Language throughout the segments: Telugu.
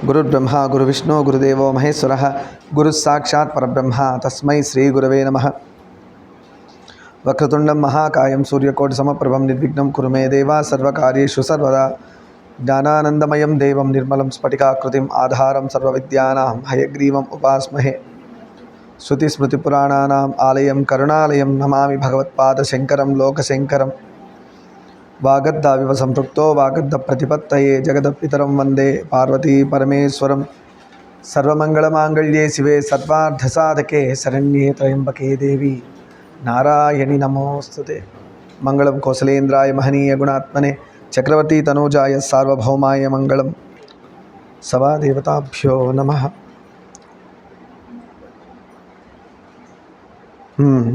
गुरुर्ब्रह्मा गुरुविष्णु गुरुदेवो महेश्वरः गुरुस्साक्षात् परब्रह्म तस्मै श्रीगुरवे नमः। वक्रतुण्डं महाकायं सूर्यकोटिसमप्रभं निर्विघ्नं कुरु मे देव सर्वकार्येषु सर्वदा। ज्ञानानन्दमयं देवं निर्मलं स्फटिकाकृतिम् आधारं सर्वविद्यानां हयग्रीवम् उपास्महे। श्रुतिस्मृतिपुराणानाम् आलयं करुणालयं नमामि भगवत्पादशङ्करं लोकशङ्करं। वागद्दाविव सम्पृक्तो वागद्दप्रतिपत्तये जगदपितरं वन्दे पार्वती परमेश्वरं। सर्वमङ्गलमाङ्गल्ये शिवे सर्वार्थसाधके शरण्ये त्र्यम्बके देवी नारायणि नमोस्तुते। मङ्गलं कौसलेन्द्राय महनीय गुणात्मने चक्रवर्ती तनूजाय सार्वभौमाय मङ्गलं। सवा देवताभ्यो नमः।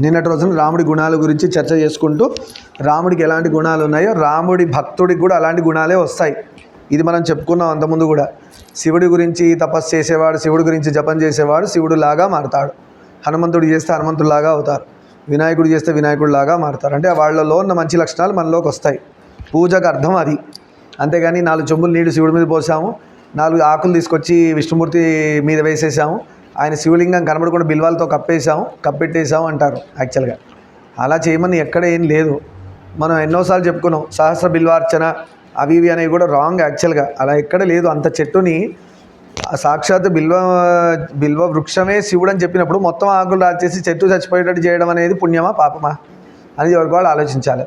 నిన్నటి రోజున రాముడి గుణాల గురించి చర్చ చేసుకుంటూ రాముడికి ఎలాంటి గుణాలు ఉన్నాయో రాముడి భక్తుడికి కూడా అలాంటి గుణాలే వస్తాయి. ఇది మనం చెప్పుకున్నాం అంతకుముందు కూడా. శివుడి గురించి తపస్సు చేసేవాడు, శివుడి గురించి జపం చేసేవాడు శివుడిలాగా మారతాడు. హనుమంతుడు చేస్తే హనుమంతుడిలాగా అవుతారు. వినాయకుడు చేస్తే వినాయకుడిలాగా మారతారు. అంటే వాళ్ళలో ఉన్న మంచి లక్షణాలు మనలోకి వస్తాయి. పూజకు అర్థం అది. అంతేగాని 4 చెంబులు నీళ్ళు శివుడి మీద పోసాము, 4 ఆకులు తీసుకొచ్చి విష్ణుమూర్తి మీద వేసేసాము, ఆయన శివలింగం కనబడకుండా బిల్వాలతో కప్పెట్టేసాము అంటారు. యాక్చువల్గా అలా చేయమని ఎక్కడ ఏం లేదు. మనం ఎన్నోసార్లు చెప్పుకున్నాం సహస్ర బిల్వార్చన అవి ఇవి అనేవి కూడా రాంగ్. యాక్చువల్గా అలా ఎక్కడ లేదు. అంత చెట్టుని సాక్షాత్ బిల్వ వృక్షమే శివుడు అని చెప్పినప్పుడు మొత్తం ఆకులు రాచేసి చెట్టు చచ్చిపోయేటట్టు చేయడం అనేది పుణ్యమా పాపమా అనేది ఎవరికి వాళ్ళు ఆలోచించాలి.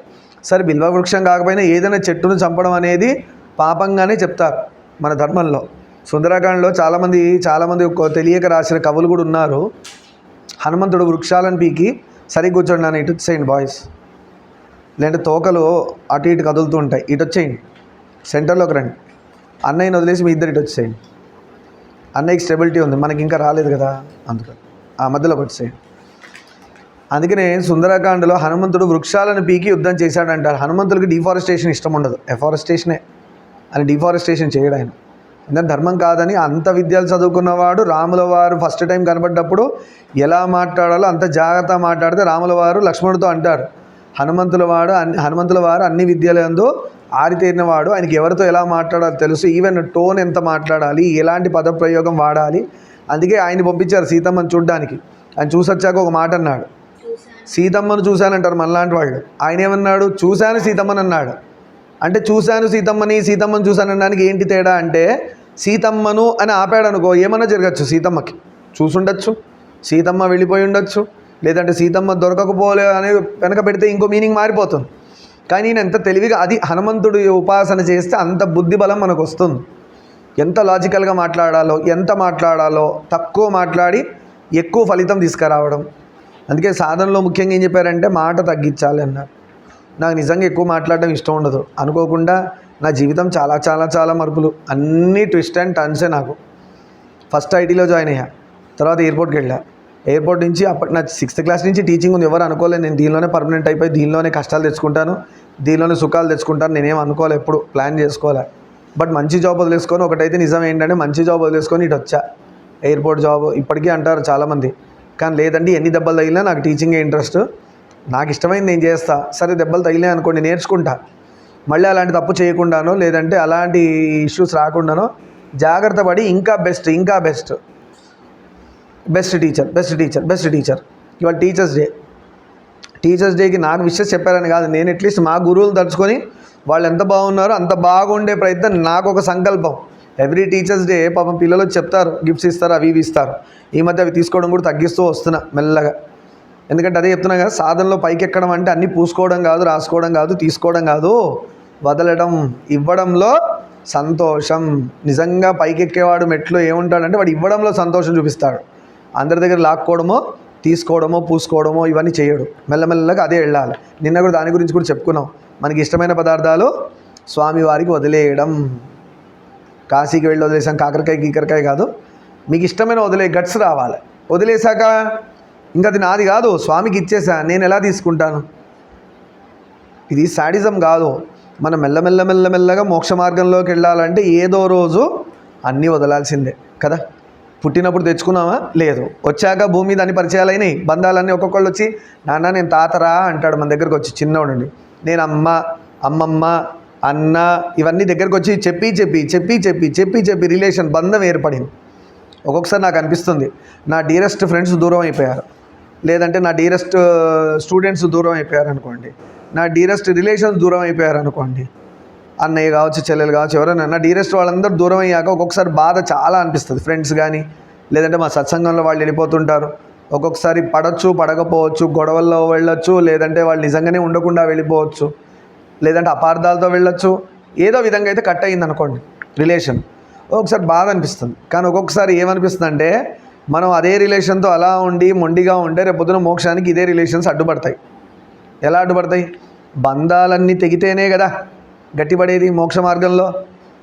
సరే, బిల్వ వృక్షం కాకపోయినా ఏదైనా చెట్టును చంపడం అనేది పాపంగానే చెప్తారు మన ధర్మంలో. సుందరకాండలో చాలామంది తెలియక రాసిన కవులు కూడా ఉన్నారు. హనుమంతుడు వృక్షాలను పీకి సరిగ్గా కూర్చోండి నాన్న, ఇటు వచ్చేయండి బాయ్స్, లేదంటే తోకలు అటు ఇటు కదులుతూ ఉంటాయి, ఇటు వచ్చేయండి, సెంటర్లోకి రండి, అన్నయ్యని వదిలేసి మీ ఇద్దరు ఇటు వచ్చేయండి, అన్నయ్యకి స్టెబిలిటీ ఉంది, మనకి ఇంకా రాలేదు కదా, అందుకని ఆ మధ్యలోకి వచ్చేయండి. అందుకనే సుందరకాండలో హనుమంతుడు వృక్షాలను పీకి యుద్ధం చేశాడంటారు. హనుమంతుడికి డిఫారెస్టేషన్ ఇష్టం ఉండదు, ఎఫారెస్టేషనే అని డిఫారెస్టేషన్ చేయడం ఆయన ఎందుకంటే ధర్మం కాదని. అంత విద్యలు చదువుకున్నవాడు రాముల వారు ఫస్ట్ టైం కనబడ్డప్పుడు ఎలా మాట్లాడాలో అంత జాగ్రత్త మాట్లాడితే రాముల వారు లక్ష్మణుడితో అంటారు, హనుమంతుల వారు అన్ని విద్యలందు ఆరితేరినవాడు, ఆయనకి ఎవరితో ఎలా మాట్లాడాలో తెలుసు, ఈవెన్ టోన్ ఎంత మాట్లాడాలి, ఎలాంటి పదప్రయోగం వాడాలి. అందుకే ఆయన పంపించారు సీతమ్మను చూడ్డానికి. ఆయన చూసొచ్చాక ఒక మాట అన్నాడు, సీతమ్మను చూశానంటారు మనలాంటి వాళ్ళు. ఆయన ఏమన్నాడు, చూశాను సీతమ్మని అన్నాడు. అంటే చూశాను సీతమ్మను చూశానడానికి ఏంటి తేడా అంటే, సీతమ్మను అని ఆపాడు అనుకో ఏమన్నా జరగచ్చు, సీతమ్మకి చూసుండొచ్చు, సీతమ్మ వెళ్ళిపోయి ఉండొచ్చు, లేదంటే సీతమ్మ దొరకకపోలే అని వెనక పెడితే ఇంకో మీనింగ్ మారిపోతుంది. కానీ నేను ఎంత తెలివిగా అది హనుమంతుడు ఉపాసన చేస్తే అంత బుద్ధి బలం మనకు వస్తుంది. ఎంత లాజికల్గా మాట్లాడాలో, ఎంత మాట్లాడాలో, తక్కువ మాట్లాడి ఎక్కువ ఫలితం తీసుకురావడం. అందుకే సాధనలో ముఖ్యంగా ఏం చెప్పారంటే మాట తగ్గించాలి అన్నారు. నాకు నిజంగా ఎక్కువ మాట్లాడడం ఇష్టం ఉండదు. అనుకోకుండా నా జీవితం చాలా చాలా చాలా మార్పులు, అన్నీ ట్విస్ట్ అండ్ టర్న్సే. నాకు ఫస్ట్ ఐటీలో జాయిన్ అయ్యా, తర్వాత ఎయిర్పోర్ట్కి వెళ్ళా. ఎయిర్పోర్ట్ నుంచి అప్పటి నా 6th క్లాస్ నుంచి టీచింగ్ ఉంది. ఎవరు అనుకోలేదు నేను దీనిలోనే పర్మనెంట్ అయిపోయి దీనిలోనే కష్టాలు తెచ్చుకుంటాను, దీనిలోనే సుఖాలు తెచ్చుకుంటాను. నేనేం అనుకోలే, ఎప్పుడు ప్లాన్ చేసుకోలే. బట్ మంచి జాబ్ వదిలేసుకొని, ఒకటైతే నిజం ఏంటంటే మంచి జాబ్ వదిలేసుకొని ఇటు వచ్చా. ఎయిర్పోర్ట్ జాబ్ ఇప్పటికీ అంటారు చాలామంది, కానీ లేదండి ఎన్ని దెబ్బలు తగిలినా నాకు టీచింగే ఇంట్రెస్ట్, నాకు ఇష్టమైంది నేను చేస్తా. సరే దెబ్బలు తగిలే అనుకోండి, నేర్చుకుంటా, మళ్ళీ అలాంటి తప్పు చేయకుండానో లేదంటే అలాంటి ఇష్యూస్ రాకుండానో జాగ్రత్త పడి ఇంకా బెస్ట్ టీచర్. ఇవాళ టీచర్స్ డేకి నాకు విషెస్ చెప్పారని కాదు, నేను అట్లీస్ట్ మా గురువులు తలుచుకొని వాళ్ళు ఎంత బాగున్నారో అంత బాగుండే ప్రయత్నం, నాకు ఒక సంకల్పం. ఎవ్రీ టీచర్స్ డే పాపం పిల్లలు చెప్తారు, గిఫ్ట్స్ ఇస్తారు, అవి ఇవి ఇస్తారు. ఈ మధ్య అవి తీసుకోవడం కూడా తగ్గిస్తూ వస్తున్నా మెల్లగా. ఎందుకంటే అదే చెప్తున్నా కదా, సాధనలో పైకి ఎక్కడం అంటే అన్నీ పూసుకోవడం కాదు, రాసుకోవడం కాదు, తీసుకోవడం కాదు, వదలడం, ఇవ్వడంలో సంతోషం. నిజంగా పైకి ఎక్కేవాడు మెట్లో ఏముంటాడంటే వాడు ఇవ్వడంలో సంతోషం చూపిస్తాడు. అందరి దగ్గర లాక్కోవడమో, తీసుకోవడమో, పూసుకోవడమో ఇవన్నీ చేయడు. మెల్లమెల్లగా అదే వెళ్ళాలి. నిన్న కూడా దాని గురించి కూడా చెప్పుకున్నాం. మనకి ఇష్టమైన పదార్థాలు స్వామివారికి వదిలేయడం. కాశీకి వెళ్ళి వదిలేసాం, కాకరకాయ కాదు, మీకు ఇష్టమైన వదిలే గట్స్ రావాలి. వదిలేశాక ఇంకా అది నాది కాదు, స్వామికి ఇచ్చేసా, నేను ఎలా తీసుకుంటాను? ఇది శాడిజం కాదు. మనం మెల్లమెల్లగా మోక్ష మార్గంలోకి వెళ్ళాలంటే ఏదో రోజు అన్నీ వదలాల్సిందే కదా. పుట్టినప్పుడు తెచ్చుకున్నామా? లేదు. వచ్చాక భూమి మీద అన్ని పరిచయాలైనాయి, బంధాలన్నీ ఒక్కొక్కళ్ళు వచ్చి నాన్న నేను తాతరా అంటాడు మన దగ్గరకు వచ్చి చిన్నవాడండి. నేను అమ్మమ్మ అన్న ఇవన్నీ దగ్గరకు వచ్చి చెప్పి రిలేషన్ బంధం ఏర్పడింది. ఒక్కొక్కసారి నాకు అనిపిస్తుంది నా డీరెస్ట్ ఫ్రెండ్స్ దూరం అయిపోయారు, లేదంటే నా డీరెస్ట్ స్టూడెంట్స్ దూరం అయిపోయారు అనుకోండి, నా డీరెస్ట్ రిలేషన్స్ దూరం అయిపోయారు అనుకోండి, అన్నయ్య కావచ్చు, చెల్లెలు కావచ్చు, ఎవరైనా నా డీరెస్ట్ వాళ్ళందరూ దూరం అయ్యాక ఒక్కొక్కసారి బాధ చాలా అనిపిస్తుంది. ఫ్రెండ్స్ కానీ లేదంటే మా సత్సంగంలో వాళ్ళు వెళ్ళిపోతుంటారు, ఒక్కొక్కసారి పడవచ్చు పడకపోవచ్చు, గొడవల్లో వెళ్ళొచ్చు, లేదంటే వాళ్ళు నిజంగానే ఉండకుండా వెళ్ళిపోవచ్చు, లేదంటే అపార్థాలతో వెళ్ళొచ్చు, ఏదో విధంగా అయితే కట్ అయ్యింది అనుకోండి రిలేషన్. ఒకసారి బాధ అనిపిస్తుంది. కానీ ఒక్కొక్కసారి ఏమనిపిస్తుంది అంటే మనం అదే రిలేషన్తో అలా ఉండి మొండిగా ఉంటే రేపు పొద్దున మోక్షానికి ఇదే రిలేషన్స్ అడ్డుపడతాయి. ఎలా అడ్డుపడతాయి? బంధాలన్నీ తెగితేనే కదా గట్టిపడేది మోక్ష మార్గంలో.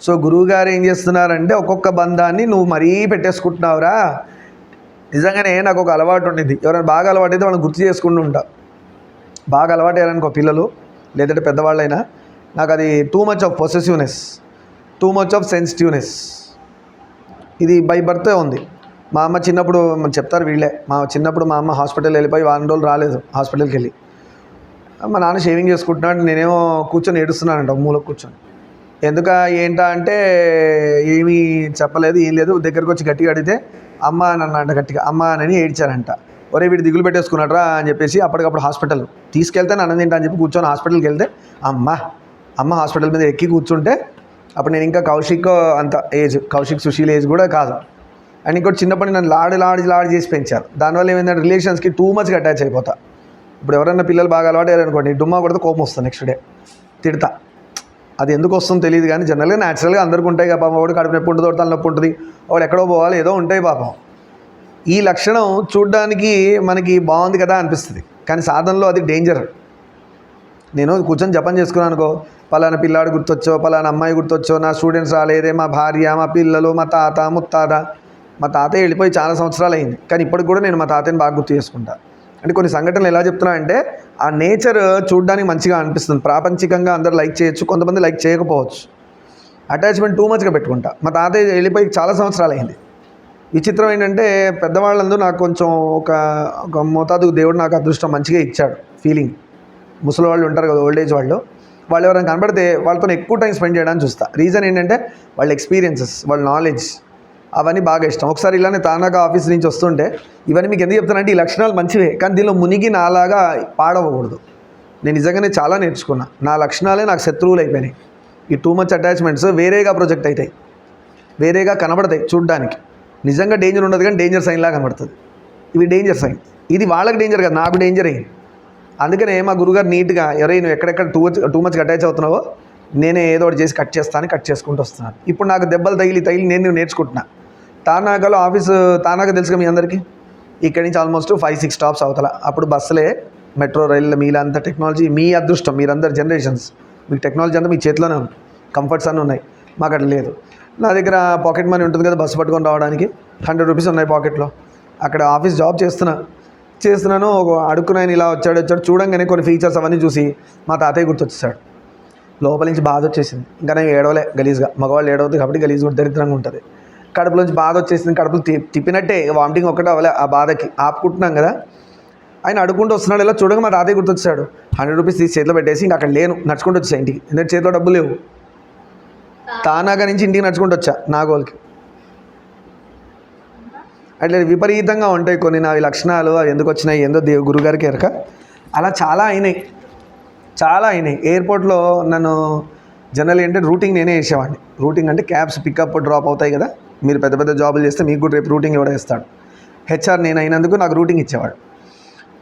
సో గురువుగారు ఏం చేస్తున్నారంటే ఒక్కొక్క బంధాన్ని నువ్వు మరీ పెట్టేసుకుంటున్నావురా. నిజంగానే నాకు ఒక అలవాటు ఉండింది, ఎవరైనా బాగా అలవాటు అయితే వాళ్ళని గుర్తు చేసుకుంటూ ఉంటా. బాగా అలవాటు అయ్యారనుకో పిల్లలు లేదంటే పెద్దవాళ్ళైనా, నాకు అది too much of possessiveness, too much of sensitiveness, ఇది బై బర్తే ఉంది. మా అమ్మ చిన్నప్పుడు చెప్తారు వీళ్ళే, మా చిన్నప్పుడు మా అమ్మ హాస్పిటల్ వెళ్ళిపోయి 4 రోజులు రాలేదు హాస్పిటల్కి వెళ్ళి. మా నాన్న షేవింగ్ చేసుకుంటున్నాడు, నేనేమో కూర్చొని ఏడుస్తున్నానంట మూలకు కూర్చొని. ఎందుక ఏంటా అంటే ఏమీ చెప్పలేదు, ఏం లేదు. దగ్గరకు వచ్చి గట్టిగా అడిగితే అమ్మ నన్ను అంట గట్టిగా అమ్మ అని ఏడ్చారంట. ఒరే వీడు దిగులు పెట్టేసుకున్నాడ్రా అని చెప్పేసి అప్పటికప్పుడు హాస్పిటల్ తీసుకెళ్తే నన్ను తింటా అని చెప్పి కూర్చొని హాస్పిటల్కి వెళ్తే అమ్మ హాస్పిటల్ మీద ఎక్కి కూర్చుంటే అప్పుడు నేను ఇంకా కౌశిక్ అంత ఏజ్, కౌశిక్ సుశీల్ ఏజ్ కూడా కాదు. అండ్ ఇంకోటి చిన్నప్పటి నన్ను లాడి చేసి పెంచారు. దానివల్ల ఏమైందంటే రిలేషన్స్కి టూ మచ్గా అటాచ్ అయిపోతా. ఇప్పుడు ఎవరైనా పిల్లలు బాగా అలవాటు అయ్యారనుకోండి, డుమ్మా కొడితే కోపం వస్తుంది, నెక్స్ట్ డే తిడతా. అది ఎందుకు వస్తుందో తెలియదు కానీ జనరల్గా న్యాచురల్గా అందరికీ ఉంటాయి కదా పాపం. వాడు కడుపు నొప్పి ఉంటుంది, తల నొప్పి ఉంటుంది, వాడు ఎక్కడో పోవాలి, ఏదో ఉంటాయి పాపం. ఈ లక్షణం చూడ్డానికి మనకి బాగుంది కదా అనిపిస్తుంది, కానీ సాధనలో అది డేంజర్. నేను కూర్చొని జపం చేసుకున్నాను అనుకో, పలానా పిల్లాడు గుర్తొచ్చో, పలానా అమ్మాయి గుర్తొచ్చో, నా స్టూడెంట్స్ రాలేదే, మా భార్య, మా పిల్లలు, మా తాత ముత్తాత. మా తాతయ్య వెళ్ళిపోయి చాలా సంవత్సరాలు అయింది, కానీ ఇప్పటికి కూడా నేను మా తాతయ్యని బాగా గుర్తు చేసుకుంటా. అంటే కొన్ని సంఘటనలు ఎలా చెప్తున్నా అంటే ఆ నేచర్ చూడడానికి మంచిగా అనిపిస్తుంది. ప్రాపంచికంగా అందరూ లైక్ చేయొచ్చు, కొంతమంది లైక్ చేయకపోవచ్చు. అటాచ్మెంట్ టూ మచ్గా పెట్టుకుంటా. మా తాతయ్య వెళ్ళిపోయి చాలా సంవత్సరాలు అయింది. విచిత్రం ఏంటంటే పెద్దవాళ్ళందరూ నాకు కొంచెం ఒక మోతాదు దేవుడు నాకు అదృష్టం మంచిగా ఇచ్చాడు ఫీలింగ్. ముసలి వాళ్ళు ఉంటారు కదా, ఓల్డ్ ఏజ్ వాళ్ళు ఎవరైనా కనబడితే వాళ్ళతో ఎక్కువ టైం స్పెండ్ చేయడానికి చూస్తా. రీజన్ ఏంటంటే వాళ్ళ ఎక్స్పీరియన్సెస్, వాళ్ళ నాలెడ్జ్ అవన్నీ బాగా ఇష్టం. ఒకసారి ఇలానే తానాక ఆఫీస్ నుంచి వస్తుంటే ఇవన్నీ మీకు ఎందుకు చెప్తానంటే ఈ లక్షణాలు మంచివే, కానీ దీనిలో మునిగి నాలాగా పాడవకూడదు. నేను నిజంగానే చాలా నేర్చుకున్నా. నా లక్షణాలే నాకు శత్రువులు అయిపోయినాయి. ఈ టూ మచ్ అటాచ్మెంట్స్ వేరేగా ప్రొజెక్ట్ అవుతాయి, వేరేగా కనబడతాయి చూడ్డానికి. నిజంగా డేంజర్ ఉండదు కానీ డేంజర్ సైన్లా కనబడుతుంది. ఇవి డేంజర్ సైన్. ఇది వాళ్ళకి డేంజర్ కదా, నాకు డేంజర్ అయ్యింది. అందుకనే మా గురుగారు నీట్గా ఎవరైనా నువ్వు ఎక్కడెక్కడ టూ మచ్గా అటాచ్ అవుతున్నావో నేనే ఏదో ఒకటి చేసి కట్ చేసుకుంటూ వస్తున్నాను. ఇప్పుడు నాకు దెబ్బలు తగిలి నేను నేర్చుకుంటున్నా. తానాకలో ఆఫీసు తానాక తెలుసుగా మీ అందరికీ, ఇక్కడి నుంచి ఆల్మోస్ట్ 5-6 స్టాప్స్ అవతల. అప్పుడు బస్సులే, మెట్రో రైళ్ళు, మీలంతా టెక్నాలజీ, మీ అదృష్టం, మీరందరు జనరేషన్స్, మీకు టెక్నాలజీ అంతా మీ చేతిలోనే ఉంది, కంఫర్ట్స్ అన్నీ ఉన్నాయి. మాకు అట్లా లేదు. నా దగ్గర పాకెట్ మనీ ఉంటుంది కదా బస్సు పట్టుకొని రావడానికి, 100 రూపీస్ ఉన్నాయి పాకెట్లో. అక్కడ ఆఫీస్ జాబ్ చేస్తున్నాను. ఒక అడుక్కున్నాయని ఇలా వచ్చాడు. చూడంగానే కొన్ని ఫీచర్స్ అవన్నీ చూసి మా తాతయ్య గుర్తొచ్చేసాడు. లోపల నుంచి బాధ వచ్చేసింది. ఇంకా నేను ఏడవలే గలీజ్గా, మగవాళ్ళు ఏడవద్దు కాబట్టి గలీజ్గా దరిద్రంగా ఉంటుంది. కడుపులోంచి బాధ వచ్చేసింది, కడుపులు తిప్పినట్టే, వామిటింగ్ ఒక్కటే అవ్వలే. ఆ బాధకి ఆపుకుంటున్నాం కదా. ఆయన అడుక్కుంటూ వస్తున్నాడు, ఇలా చూడగా మా తాతయ్య గుర్తొచ్చాడు. 100 రూపీస్ తీసి చేతిలో పెట్టేసి ఇంకా అక్కడ లేను, నడుచుకుంటూ వచ్చా ఇంటికి. ఎందుకంటే చేతిలో డబ్బులు లేవు. తానాగా నుంచి ఇంటికి నడుచుకుంటూ వచ్చా నాగోల్కి. అట్లా విపరీతంగా ఉంటాయి కొన్ని నా లక్షణాలు. అవి ఎందుకు వచ్చినాయి ఏందో గురుగారికి ఎరక. అలా చాలా అయినాయి. ఎయిర్పోర్ట్లో నన్ను జనరల్ ఏంటంటే రూటింగ్ నేనే వేసేవాడిని. రూటింగ్ అంటే క్యాబ్స్ పికప్ డ్రాప్ అవుతాయి కదా, మీరు పెద్ద పెద్ద జాబులు చేస్తే మీకు కూడా రేపు రూటింగ్ ఎవడో వేస్తాడు. హెచ్ఆర్ నేను అయినందుకు నాకు రూటింగ్ ఇచ్చేవాడు.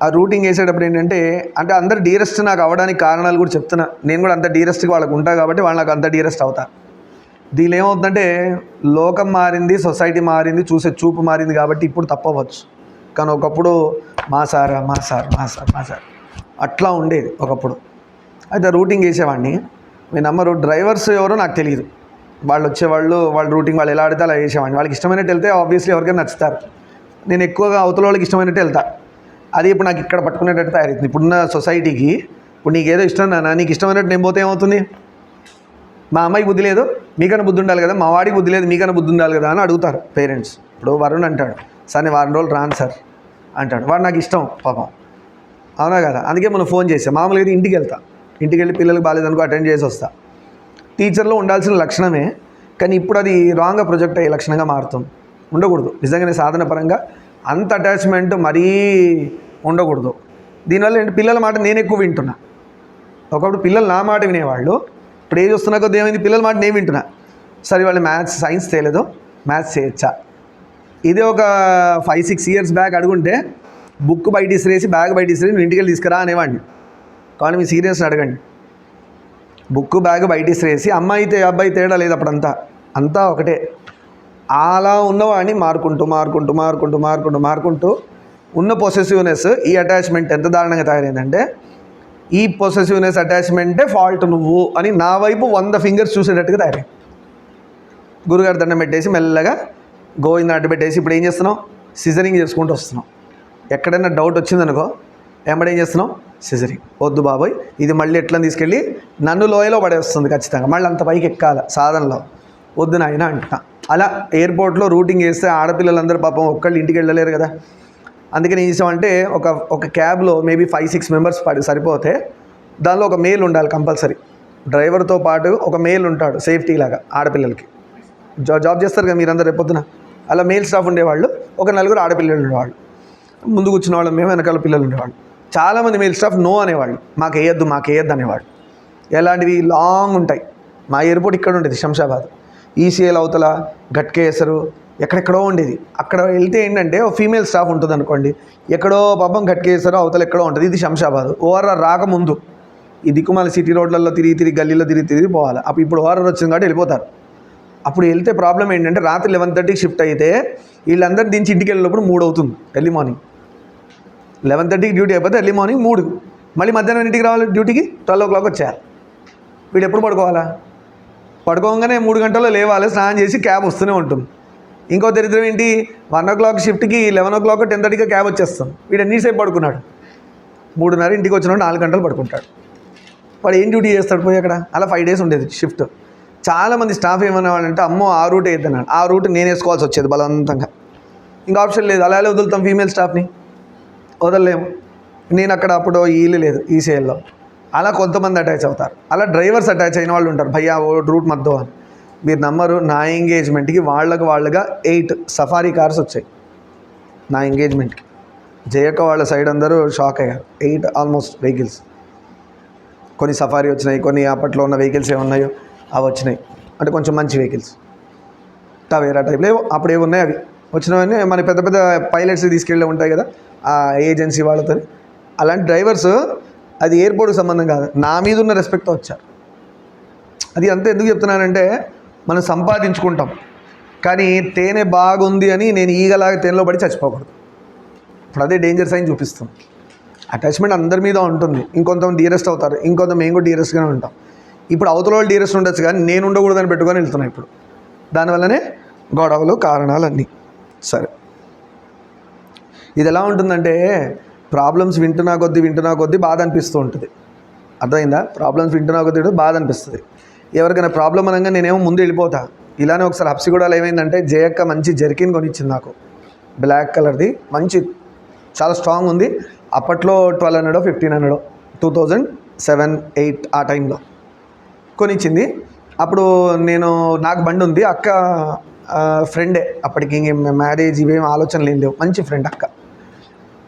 ఆ రూటింగ్ వేసేటప్పుడు ఏంటంటే అంటే అందరు డీరెస్ట్ నాకు అవ్వడానికి కారణాలు కూడా చెప్తున్నా. నేను కూడా అంత డీరెస్ట్గా వాళ్ళకు ఉంటా కాబట్టి వాళ్ళు నాకు అంత డీరెస్ట్ అవుతా. దీనిలో ఏమవుతుందంటే లోకం మారింది, సొసైటీ మారింది, చూసే చూపు మారింది కాబట్టి ఇప్పుడు తప్పవచ్చు. కానీ ఒకప్పుడు మా సార్ అట్లా ఉండేది ఒకప్పుడు. అయితే రూటింగ్ వేసేవాడిని. మీ నమ్మరు, డ్రైవర్స్ ఎవరో నాకు తెలియదు. వాళ్ళు వచ్చేవాళ్ళు, వాళ్ళ రూటింగ్ వాళ్ళు ఎలా ఆడితే అలా వేసేవాడిని. వాళ్ళకి ఇష్టమైనట్టు వెళ్తే ఆబ్వియస్లీ ఎవరికైనా నచ్చుతారు. నేను ఎక్కువగా అవతల వాళ్ళకి ఇష్టమైనట్టు వెళ్తా. అది ఇప్పుడు నాకు ఇక్కడ పట్టుకునేటట్టు తయారవుతుంది. ఇప్పుడున్న సొసైటీకి. ఇప్పుడు నీకేదో ఇష్టం నాన్న, నీకు ఇష్టమైనట్టు నేను పోతే ఏమవుతుంది? మా అమ్మాయికి బుద్ధి లేదు, మీకన్నా బుద్ధి ఉండాలి కదా, మా వాడికి బుద్ధి లేదు, మీకన్నా బుద్ధి ఉండాలి కదా అని అడుగుతారు పేరెంట్స్. ఇప్పుడు వరుణ్ అంటాడు, సార్ నేను 4 రోజులు రాను సార్ అంటాడు. వాడు నాకు ఇష్టం పాపం, అవునా కదా. అందుకే మనం ఫోన్ చేసాం. మామూలుగా ఇంటికి వెళ్ళి పిల్లలకు బాగాలేదనుకో అటెండ్ చేసి వస్తా. టీచర్లో ఉండాల్సిన లక్షణమే, కానీ ఇప్పుడు అది రాంగ్గా ప్రొజెక్ట్ అయ్యే లక్షణంగా మారుతుంది. ఉండకూడదు. నిజంగానే సాధన పరంగా అంత అటాచ్మెంట్ మరీ ఉండకూడదు. దీనివల్ల ఏంటి, పిల్లల మాట నేను ఎక్కువ వింటున్నా. ఒకప్పుడు పిల్లలు నా మాట వినేవాళ్ళు, ఇప్పుడు ఏజ్ వస్తున్నా కొద్ది ఏమైంది, పిల్లల మాట నేను వింటున్నా. సరే వాళ్ళు మ్యాథ్స్ సైన్స్ చేయలేదు, మ్యాథ్స్ చేయొచ్చా? ఇదే ఒక 5-6 ఇయర్స్ బ్యాక్ అడుగుంటే బుక్ బయట ఇసిరేసి బ్యాగ్ బయట ఇసిరేసి నువ్వు ఇంటికి వెళ్ళి తీసుకురా అనేవాడిని. కానీ మీ సీరియస్ అడగండి, బుక్ బ్యాగ్ బయట ఇసిరేసి అమ్మాయి అబ్బాయి తేడా లేదు, అప్పుడంతా అంతా ఒకటే. అలా ఉన్నవాడిని మారుకుంటూ ఉన్న పొసెసివ్నెస్, ఈ అటాచ్మెంట్ ఎంత దారుణంగా తయారైందంటే, ఈ పొసెసివ్నెస్ అటాచ్మెంటే ఫాల్ట్ నువ్వు అని నా వైపు 100 ఫింగర్స్ చూసేటట్టుగా తయారైంది. గురుగారు దండం పెట్టేసి మెల్లగా గోవింద అడ్డు పెట్టేసి ఇప్పుడు ఏం చేస్తున్నావు, సిజరింగ్ చేసుకుంటూ వస్తున్నావు. ఎక్కడైనా డౌట్ వచ్చిందనుకో ఏం చేస్తున్నావు, సిజరింగ్. వద్దు బాబోయ్, ఇది మళ్ళీ ఎట్లా తీసుకెళ్ళి నన్ను లోయలో పడేస్తుంది ఖచ్చితంగా, మళ్ళీ అంత పైకి ఎక్కాల సాధనలో, వద్దు నాయన అంటున్నా. అలా ఎయిర్పోర్ట్లో రూటింగ్ చేస్తే ఆడపిల్లలందరూ పాపం ఒక్కళ్ళు ఇంటికి వెళ్ళలేరు కదా. అందుకని ఏం చేసామంటే ఒక క్యాబ్లో మేబీ 5-6 మెంబర్స్ సరిపోతే దానిలో ఒక మేల్ ఉండాలి కంపల్సరీ. డ్రైవర్తో పాటు ఒక మేల్ ఉంటాడు సేఫ్టీ లాగా ఆడపిల్లలకి. జాబ్ చేస్తారు కదా మీరందరూ రేపొద్దున. అలా మేల్ స్టాఫ్ ఉండేవాళ్ళు, ఒక 4 ఆడపిల్లలు ఉండేవాళ్ళు. ముందు కూర్చున్న వాళ్ళు మేము, వెనకాల పిల్లలు ఉండేవాళ్ళు. చాలామంది మేల్ స్టాఫ్ నో అనేవాళ్ళు, మాకు వేయద్దు అనేవాళ్ళు. ఎలాంటివి లాంగ్ ఉంటాయి. మా ఎయిర్పోర్ట్ ఇక్కడ ఉండేది శంషాబాద్, ఈసీఎల్ అవతల గట్కేసరు ఎక్కడెక్కడో ఉండేది. అక్కడ వెళ్తే ఏంటంటే ఒక ఫీమేల్ స్టాఫ్ ఉంటుంది అనుకోండి, ఎక్కడో పాపం గట్కేసరు అవతల ఎక్కడో ఉంటుంది. ఇది శంషాబాద్. ఓఆర్ఆర్ రాకముందు ఈ దిక్కుమాల సిటీ రోడ్లలో తిరిగి గల్లీలో తిరిగి పోవాలి. అప్పుడు ఇప్పుడు ఓఆర్ఆర్ వచ్చింది కాబట్టి వెళ్ళిపోతారు. అప్పుడు వెళ్తే ప్రాబ్లం ఏంటంటే రాత్రి 11:30కి షిఫ్ట్ అయితే వీళ్ళందరూ దించి ఇంటికి వెళ్ళినప్పుడు 3 అవుతుంది. ఎర్లీ మార్నింగ్ 11:30కి డ్యూటీ అయిపోతే ఎర్లీ మార్నింగ్ 3, మళ్ళీ మధ్యాహ్నం ఇంటికి రావాలి డ్యూటీకి 12 o'clock వచ్చేయాలి. వీడు ఎప్పుడు పడుకోవాలా? పడుకోగానే 3 గంటల్లో లేవాలి, స్నానం చేసి క్యాబ్ వస్తూనే ఉంటుంది. ఇంకో దరిద్రం ఏంటి, 1 o'clock షిఫ్ట్కి 11 o'clock 10:30కి క్యాబ్ వచ్చేస్తుంది. వీడు ఎన్నిసేపు పడుకున్నాడు? 3:30 ఇంటికి వచ్చినప్పుడు 4 గంటలు పడుకుంటాడు. వాడు ఏం డ్యూటీ చేస్తాడు పోయి అక్కడ? అలా 5 days ఉండేది షిఫ్ట్. చాలామంది స్టాఫ్ ఏమనేవాళ్ళంటే అమ్మో ఆ రూట్ వేద్దన్నాడు. ఆ రూట్ నేను వేసుకోవాల్సి వచ్చేది బలవంతంగా. ఇంకా ఆప్షన్ లేదు, అలా వదులుతాం ఫీమేల్ స్టాఫ్ని, వదలలేము. నేను అక్కడ అప్పుడు ఈలు లేదు ఈసీఎల్లో. అలా కొంతమంది అటాచ్ అవుతారు. అలా డ్రైవర్స్ అటాచ్ అయిన వాళ్ళు ఉంటారు, భయ్యా ఓ రూట్ మధ్య అని. మీరు నమ్మరు, నా ఎంగేజ్మెంట్కి వాళ్ళుగా 8 సఫారీ కార్స్ వచ్చాయి నా ఎంగేజ్మెంట్కి. జయక్క వాళ్ళ సైడ్ అందరూ షాక్ అయ్యారు. 8 ఆల్మోస్ట్ వెహికల్స్. కొన్ని సఫారీ వచ్చినాయి, కొన్ని అప్పట్లో ఉన్న వెహికల్స్ ఏమున్నాయో అవి వచ్చినాయి. అంటే కొంచెం మంచి వెహికల్స్, టవేరా టైప్లో అప్పుడు ఏమి ఉన్నాయి అవి వచ్చినవన్నీ మన పెద్ద పెద్ద పైలట్స్ తీసుకెళ్ళి ఉంటాయి కదా ఆ ఏజెన్సీ వాళ్ళతో. అలాంటి డ్రైవర్స్, అది ఎయిర్పోర్ట్కి సంబంధం కాదు, నా మీద ఉన్న రెస్పెక్ట్తో వచ్చారు. అది అంతా ఎందుకు చెప్తున్నానంటే మనం సంపాదించుకుంటాం, కానీ తేనె బాగుంది అని నేను ఈగలాగా తేనెలో పడి చచ్చిపోకూడదు. ఇప్పుడు అదే డేంజర్ సైన్ చూపిస్తుంది. అటాచ్మెంట్ అందరి మీద ఉంటుంది. ఇంకొంతమంది డియరెస్ట్ అవుతారు, ఇంకొంత మేము కూడా డియరెస్ట్గానే ఉంటాం. ఇప్పుడు అవతల వాళ్ళు డియరెస్ట్ ఉండొచ్చు కానీ నేను ఉండకూడదని పెట్టుకొని వెళ్తున్నాను ఇప్పుడు. దానివల్లనే గొడవలు కారణాలన్నీ. సరే, ఇది ఎలా ఉంటుందంటే ప్రాబ్లమ్స్ వింటున్నా కొద్దీ బాధ అనిపిస్తూ ఉంటుంది. అర్థమైందా? ప్రాబ్లమ్స్ వింటున్నా కొద్దీ బాధ అనిపిస్తుంది. ఎవరికైనా ప్రాబ్లం అనగా నేనేమో ముందు వెళ్ళిపోతా. ఇలానే ఒకసారి హబ్సిగూడలో ఏమైందంటే జయక్క మంచి జెర్కిన్ కొనిచ్చింది నాకు, బ్లాక్ కలర్ది, మంచి చాలా స్ట్రాంగ్ ఉంది. అప్పట్లో 1200 1500 2007-8 ఆ టైంలో కొనిచ్చింది. అప్పుడు నాకు బండి ఉంది, అక్క ఫ్రెండే, అప్పటికి మ్యారేజ్ ఇవేం ఆలోచనలు ఏం లేవు, మంచి ఫ్రెండ్ అక్క.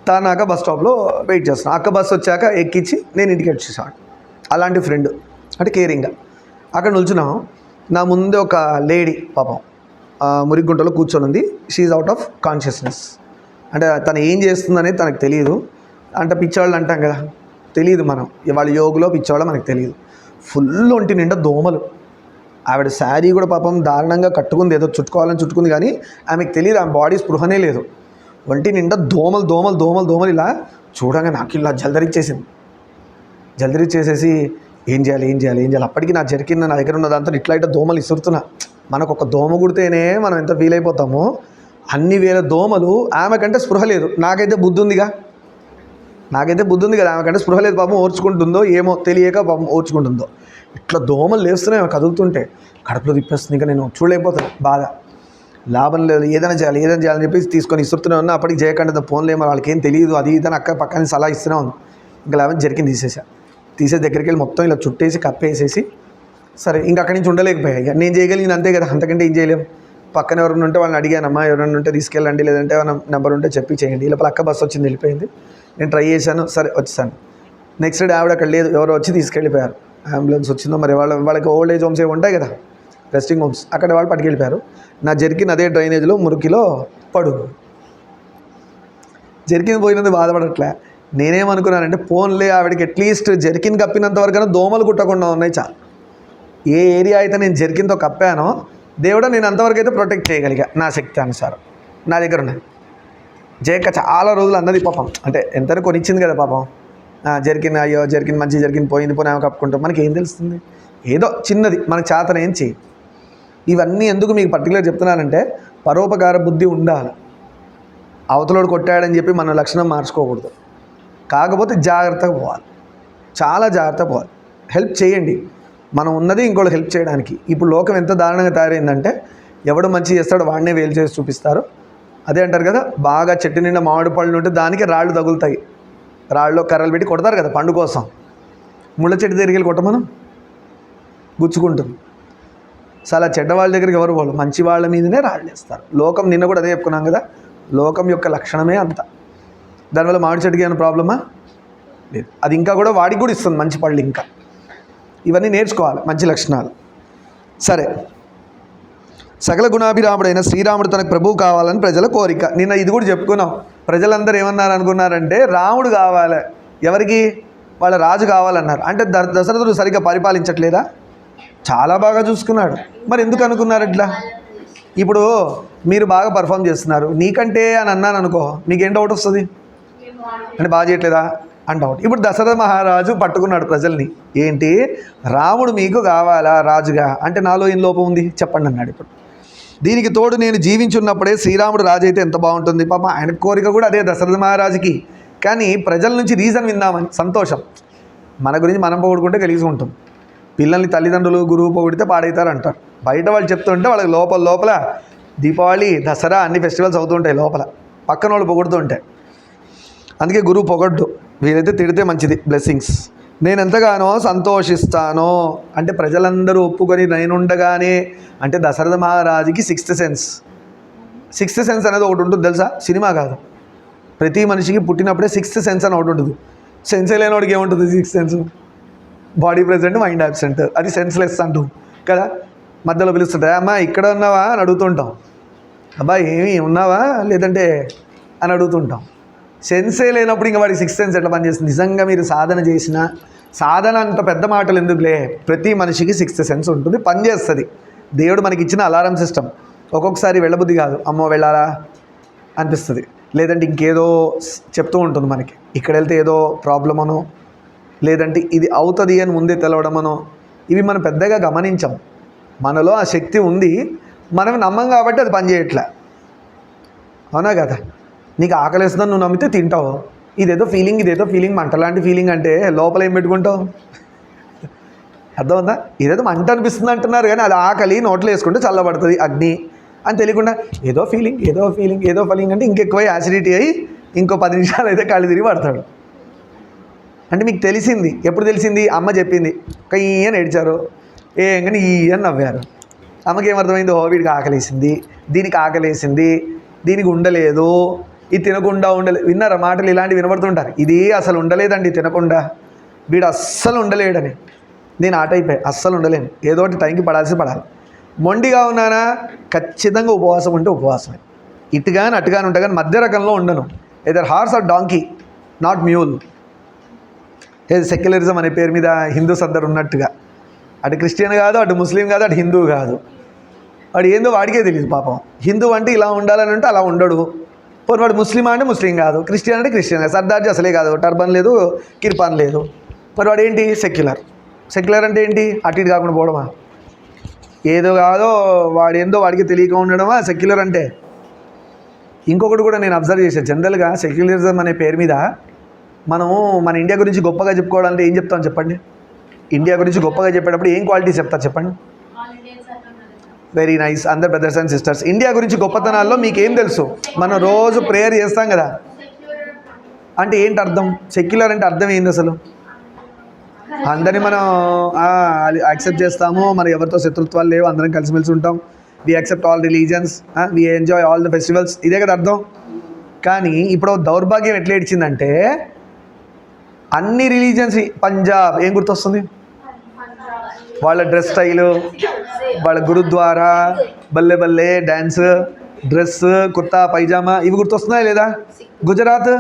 తానాక బస్ స్టాప్లో వెయిట్ చేస్తున్నాను. అక్క బస్ వచ్చాక ఎక్కించి నేను ఇంటికి వచ్చేసాను. అలాంటి ఫ్రెండ్ అంటే కేరింగ్గా. అక్కడ నిల్చున్నాం. నా ముందే ఒక లేడీ పాపం మురిగుంటలో కూర్చొని ఉంది. She out of consciousness. అంటే తను ఏం చేస్తుందనేది తనకు తెలియదు. అంటే పిచ్చోళ్ళు అంటాం కదా, తెలియదు. మనం వాళ్ళ యోగులో పిచ్చోళ్ళ మనకు తెలియదు. ఫుల్ ఒంటి నిండా దోమలు. ఆవిడ శారీ కూడా పాపం దారుణంగా కట్టుకుంది, ఏదో చుట్టుకుంది కానీ ఆమెకు తెలియదు, ఆమె బాడీ స్పృహనే లేదు. ఒంటి నిండా దోమలు ఇలా చూడంగా నాకు ఇలా జల్దరిచ్చేసేసి ఏం చేయాలి. అప్పటికి నా జరికిన నా దగ్గర ఉన్న దాంతో ఇట్లా దోమలు ఇసురుతున్నా. మనకు ఒక దోమ కుడితేనే మనం ఎంత ఫీల్ అయిపోతామో, అన్ని వేల దోమలు. ఆమెకంటే స్పృహ లేదు, నాకైతే బుద్ధి ఉంది కదా. ఆమెకంటే స్పృహ లేదు పాపం, ఓర్చుకుంటుందో ఏమో తెలియక పాపం ఓర్చుకుంటుందో. ఇట్లా దోమలు లేస్తున్నాయి ఆమె కదులుతుంటే, కడుపులో తిప్పేస్తుంది. ఇంకా నేను చూడలేకపోతాను, బాధ. లాభం లేదు, ఏదైనా చేయాలని చెప్పేసి తీసుకొని ఇస్తుతూనే ఉన్నా. అప్పటికి చేయకుండా ఫోన్లు ఏమో వాళ్ళకి ఏం తెలియదు, అది ఇదని అక్క పక్కన సలహా ఇస్తూనే ఉంది. ఇంకా లేవని జరికింది తీసేసి దగ్గరికి వెళ్ళి మొత్తం ఇలా చుట్టేసి కప్పేసేసి సరే ఇంక అక్కడి నుంచి ఉండలేకపోయా. ఇక నేను చేయగలిగింది అంతే కదా, అంతకంటే ఏం చేయలేము. పక్కన ఎవరైనా ఉంటే వాళ్ళని అడిగానమ్మా, ఎవరైనా ఉంటే తీసుకెళ్ళండి, లేదంటే నెంబర్ ఉంటే చెప్పి చేయండి. ఇలా పక్క బస్సు వచ్చింది, వెళ్ళిపోయింది. నేను ట్రై చేశాను, సరే వచ్చేసాను. నెక్స్ట్ డే ఆవిడ అక్కడ లేదు, ఎవరో వచ్చి తీసుకెళ్ళిపోయారు. అంబులెన్స్ వచ్చిందో మరి వాళ్ళకి ఓల్డ్ ఏజ్ హోమ్స్ ఏమి ఉంటాయి కదా, రెస్టింగ్ హోమ్స్, అక్కడ వాళ్ళు పట్టుకెళ్ళిపోయారు. నా జర్కిన్ అదే డ్రైనేజ్లో మురికిలో జర్కిన్ పోయినందుకు బాధపడట్లే. నేనేమనుకున్నానంటే ఫోన్లే ఆవిడకి అట్లీస్ట్ జర్కిన్ కప్పినంత వరకైనా దోమలు కుట్టకుండా ఉన్నాయి చాలు. ఏ ఏరియా అయితే నేను జర్కిన్తో కప్పానో దేవుడా నేను అంతవరకు అయితే ప్రొటెక్ట్ చేయగలిగా నా శక్తి అనుసారం. నా దగ్గర ఉన్నాయి. జయక్క చాలా రోజులు అన్నది పాపం, అంటే ఎంత కొనిచ్చింది కదా పాపం. జర్కిన్, అయ్యో జర్కిన్ మంచి జర్కిన్ పోయింది, పోనీ ఆమె కప్పుకుంటాం, మనకి ఏం తెలుస్తుంది, ఏదో చిన్నది మనకు చేతన ఏం చేయి. ఇవన్నీ ఎందుకు మీకు పర్టికులర్ చెప్తున్నానంటే పరోపకార బుద్ధి ఉండాలి. అవతలోడు కొట్టాడని చెప్పి మన లక్షణం మార్చుకోకూడదు. కాకపోతే జాగ్రత్తగా పోవాలి, చాలా జాగ్రత్తగా పోవాలి. హెల్ప్ చేయండి, మనం ఉన్నది ఇంకోళ్ళు హెల్ప్ చేయడానికి. ఇప్పుడు లోకం ఎంత దారుణంగా తయారైందంటే ఎవడు మంచి చేస్తాడో వాడినే వేలు చేసి చూపిస్తారు. అదే అంటారు కదా, బాగా చెట్టు నిండా మామిడి పళ్ళు ఉంటే దానికి రాళ్ళు తగులుతాయి, రాళ్ళలో కర్రలు పెట్టి కొడతారు కదా పండు కోసం. ముళ్ళ చెట్టు దగ్గరికి వెళ్ళి కొట్టమనం గుచ్చుకుంటుంది. చాలా చెడ్డ వాళ్ళ దగ్గరికి ఎవరు వాళ్ళు, మంచి వాళ్ళ మీదనే రాళ్ళు వేస్తారు. లోకం నిన్న కూడా అదే చెప్పుకున్నాం కదా, లోకం యొక్క లక్షణమే అంత. దానివల్ల మామిడి చెట్టుకి ఏమైనా ప్రాబ్లమా లేదు, అది ఇంకా కూడా వాడికి కూడా ఇస్తుంది మంచి పళ్ళు. ఇంకా ఇవన్నీ నేర్చుకోవాలి, మంచి లక్షణాలు. సరే, సకల గుణాభిరాముడైన శ్రీరాముడు తనకు ప్రభువు కావాలని ప్రజల కోరిక. నిన్న ఇది కూడా చెప్పుకున్నాం. ప్రజలందరూ ఏమన్నారు అనుకున్నారంటే రాముడు కావాలి, ఎవరికి, వాళ్ళ రాజు కావాలన్నారు. అంటే దశరథుడు సరిగ్గా పరిపాలించట్లేదా? చాలా బాగా చూసుకున్నాడు. మరి ఎందుకు అనుకున్నారు ఇట్లా? ఇప్పుడు మీరు బాగా పర్ఫామ్ చేస్తున్నారు, నీకంటే అని అన్నాను అనుకో, మీకేం డౌట్ వస్తుంది అంటే బాగా చేయట్లేదా అని డౌట్. ఇప్పుడు దశరథ మహారాజు పట్టుకున్నాడు ప్రజల్ని, ఏంటి రాముడు మీకు కావాలా రాజుగా, అంటే నాలో ఏం లోపం ఉంది చెప్పండి అన్నాడు. ఇప్పుడు దీనికి తోడు నేను జీవించున్నప్పుడే శ్రీరాముడు రాజు అయితే ఎంత బాగుంటుంది. పాప ఆయన కోరిక కూడా అదే దశరథ మహారాజుకి. కానీ ప్రజల నుంచి రీజన్ విందామని సంతోషం. మన గురించి మనం పొగుడుకుంటే కలిసి ఉంటాం. పిల్లల్ని తల్లిదండ్రులు గురువు పొగిడితే పాడవుతారు అంటారు. బయట వాళ్ళు చెప్తుంటే వాళ్ళకి లోపల దీపావళి దసరా అన్ని ఫెస్టివల్స్ అవుతుంటాయి, లోపల పక్కన వాళ్ళు పొగుడుతుంటాయి. అందుకే గురువు పొగడ్డు, వీరైతే తిడితే మంచిది, బ్లెస్సింగ్స్. నేను ఎంతగానో సంతోషిస్తానో అంటే ప్రజలందరూ ఒప్పుకొని నేనుండగానే, అంటే దశరథ మహారాజుకి సిక్స్త్ సెన్స్ అనేది ఒకటి ఉంటుంది తెలుసా, సినిమా కాదు. ప్రతి మనిషికి పుట్టినప్పుడే సిక్స్త్ సెన్స్ అని ఒకటి ఉంటుంది. సెన్సే లేనివాడికి ఏముంటుంది sixth sense? Body present mind absent, అది సెన్స్లెస్ అంటూ కదా. మధ్యలో పిలుస్తుంటాయి, అమ్మా ఇక్కడ ఉన్నావా అని అడుగుతుంటాం, అబ్బా ఏమి ఉన్నావా లేదంటే అని అడుగుతుంటాం. సెన్సే లేనప్పుడు ఇంకా వాడి సిక్స్త్ సెన్స్ ఎట్లా పనిచేస్తుంది? నిజంగా మీరు సాధన చేసిన సాధన అంత పెద్ద మాటలు ఎందుకులే, ప్రతి మనిషికి సిక్స్త్ సెన్స్ ఉంటుంది, పనిచేస్తుంది. దేవుడు మనకి ఇచ్చిన అలారం సిస్టమ్. ఒక్కొక్కసారి వెళ్ళబుద్ధి కాదు, అమ్మో వెళ్ళాలా అనిపిస్తుంది, లేదంటే ఇంకేదో చెప్తూ ఉంటుంది మనకి, ఇక్కడ వెళ్తే ఏదో ప్రాబ్లం అనో, లేదంటే ఇది అవుతుంది అని ముందే తెలవడమనో. ఇవి మనం పెద్దగా గమనించాం. మనలో ఆ శక్తి ఉంది, మనం నమ్మం కాబట్టి అది పనిచేయట్లే. అవునా కదా? నీకు ఆకలిస్తుందని నువ్వు నమ్మితే తింటావు. ఇదేదో ఫీలింగ్ మంటలాంటి ఫీలింగ్ అంటే లోపల ఏం పెట్టుకుంటావు? అర్థమవుతుందా? ఇదేదో మంట అనిపిస్తుంది అంటున్నారు కానీ అది ఆకలి, నోట్లో వేసుకుంటే చల్లబడుతుంది అగ్ని అని తెలియకుండా ఏదో ఫీలింగ్ అంటే ఇంకెక్కువ యాసిడిటీ అయ్యి ఇంకో 10 నిమిషాలు అయితే కళ్ళు తిరిగి పడతాడు. అంటే మీకు తెలిసింది, ఎప్పుడు తెలిసింది? అమ్మ చెప్పింది, కయ్య అని ఏడ్చారు, కానీ ఈ అని నవ్వారు. అమ్మకి ఏమర్థమైంది? వీడికి ఆకలేసింది, దీనికి ఆకలేసింది, దీనికి ఉండలేదు, ఇది తినకుండా ఉండలేదు. విన్నారా మాటలు ఇలాంటివి వినబడుతుంటారు? ఇది అసలు ఉండలేదండి తినకుండా, వీడు అస్సలు ఉండలేడని. నేను ఆటైపోయి అస్సలు ఉండలేను, ఏదో ఒకటి టైంకి పడాల్సి పడాలి. మొండిగా ఉన్నానా? ఖచ్చితంగా ఉపవాసం ఉంటే ఉపవాసమే. ఇటుగాని అటుగాని ఉంటా కానీ మధ్య రకంలో ఉండను. Either horse or donkey, not mule. ఏది సెక్యులరిజం అనే పేరు మీద హిందూస్ అందరు ఉన్నట్టుగా, అటు క్రిస్టియన్ కాదు, అటు ముస్లిం కాదు, అటు హిందూ కాదు. వాడు ఏందో వాడికే తెలియదు పాపం. హిందూ అంటే ఇలా ఉండాలని అంటే అలా ఉండడు. పోనీ వాడు ముస్లిం అంటే ముస్లిం కాదు, క్రిస్టియన్ అంటే క్రిస్టియన్ కాదు, సర్దార్జీ అసలే కాదు, టర్బన్ లేదు, కిర్పాన్ లేదు. మరి వాడు ఏంటి? సెక్యులర్ అంటే ఏంటి? అటు ఇటు కాకుండా పోవడమా? ఏదో కాదో వాడేందో వాడికి తెలియక ఉండడమా సెక్యులర్ అంటే? ఇంకొకటి కూడా నేను అబ్జర్వ్ చేశాను, జనరల్గా సెక్యులరిజం అనే పేరు మీద మనము మన ఇండియా గురించి గొప్పగా చెప్పుకోవాలంటే ఏం చెప్తాం చెప్పండి? ఇండియా గురించి గొప్పగా చెప్పేటప్పుడు ఏం క్వాలిటీస్ చెప్తారు చెప్పండి? Very nice. అందరు బ్రదర్స్ అండ్ సిస్టర్స్, ఇండియా గురించి గొప్పతనాల్లో మీకేం తెలుసు? మనం రోజు ప్రేయర్ చేస్తాం కదా, అంటే ఏంటి అర్థం? సెక్యులర్ అంటే అర్థం ఏంది అసలు? అందరినీ మనం యాక్సెప్ట్ చేస్తాము, మరి ఎవరితో శత్రుత్వాలు లేవు, అందరం కలిసిమెలిసి ఉంటాం. We accept all religions, we enjoy all the festivals, ఇదే కదా అర్థం. కానీ ఇప్పుడు దౌర్భాగ్యం ఎట్లా ఏడ్చిందంటే అన్ని రిలీజన్స్, పంజాబ్ ఏం గుర్తొస్తుంది? వాళ్ళ డ్రెస్ స్టైలు, వాళ్ళ గురుద్వారా, బల్లె బల్లె డ్యాన్స్, డ్రెస్, కుర్తా పైజామా, ఇవి గుర్తొస్తున్నాయి లేదా? గుజరాత్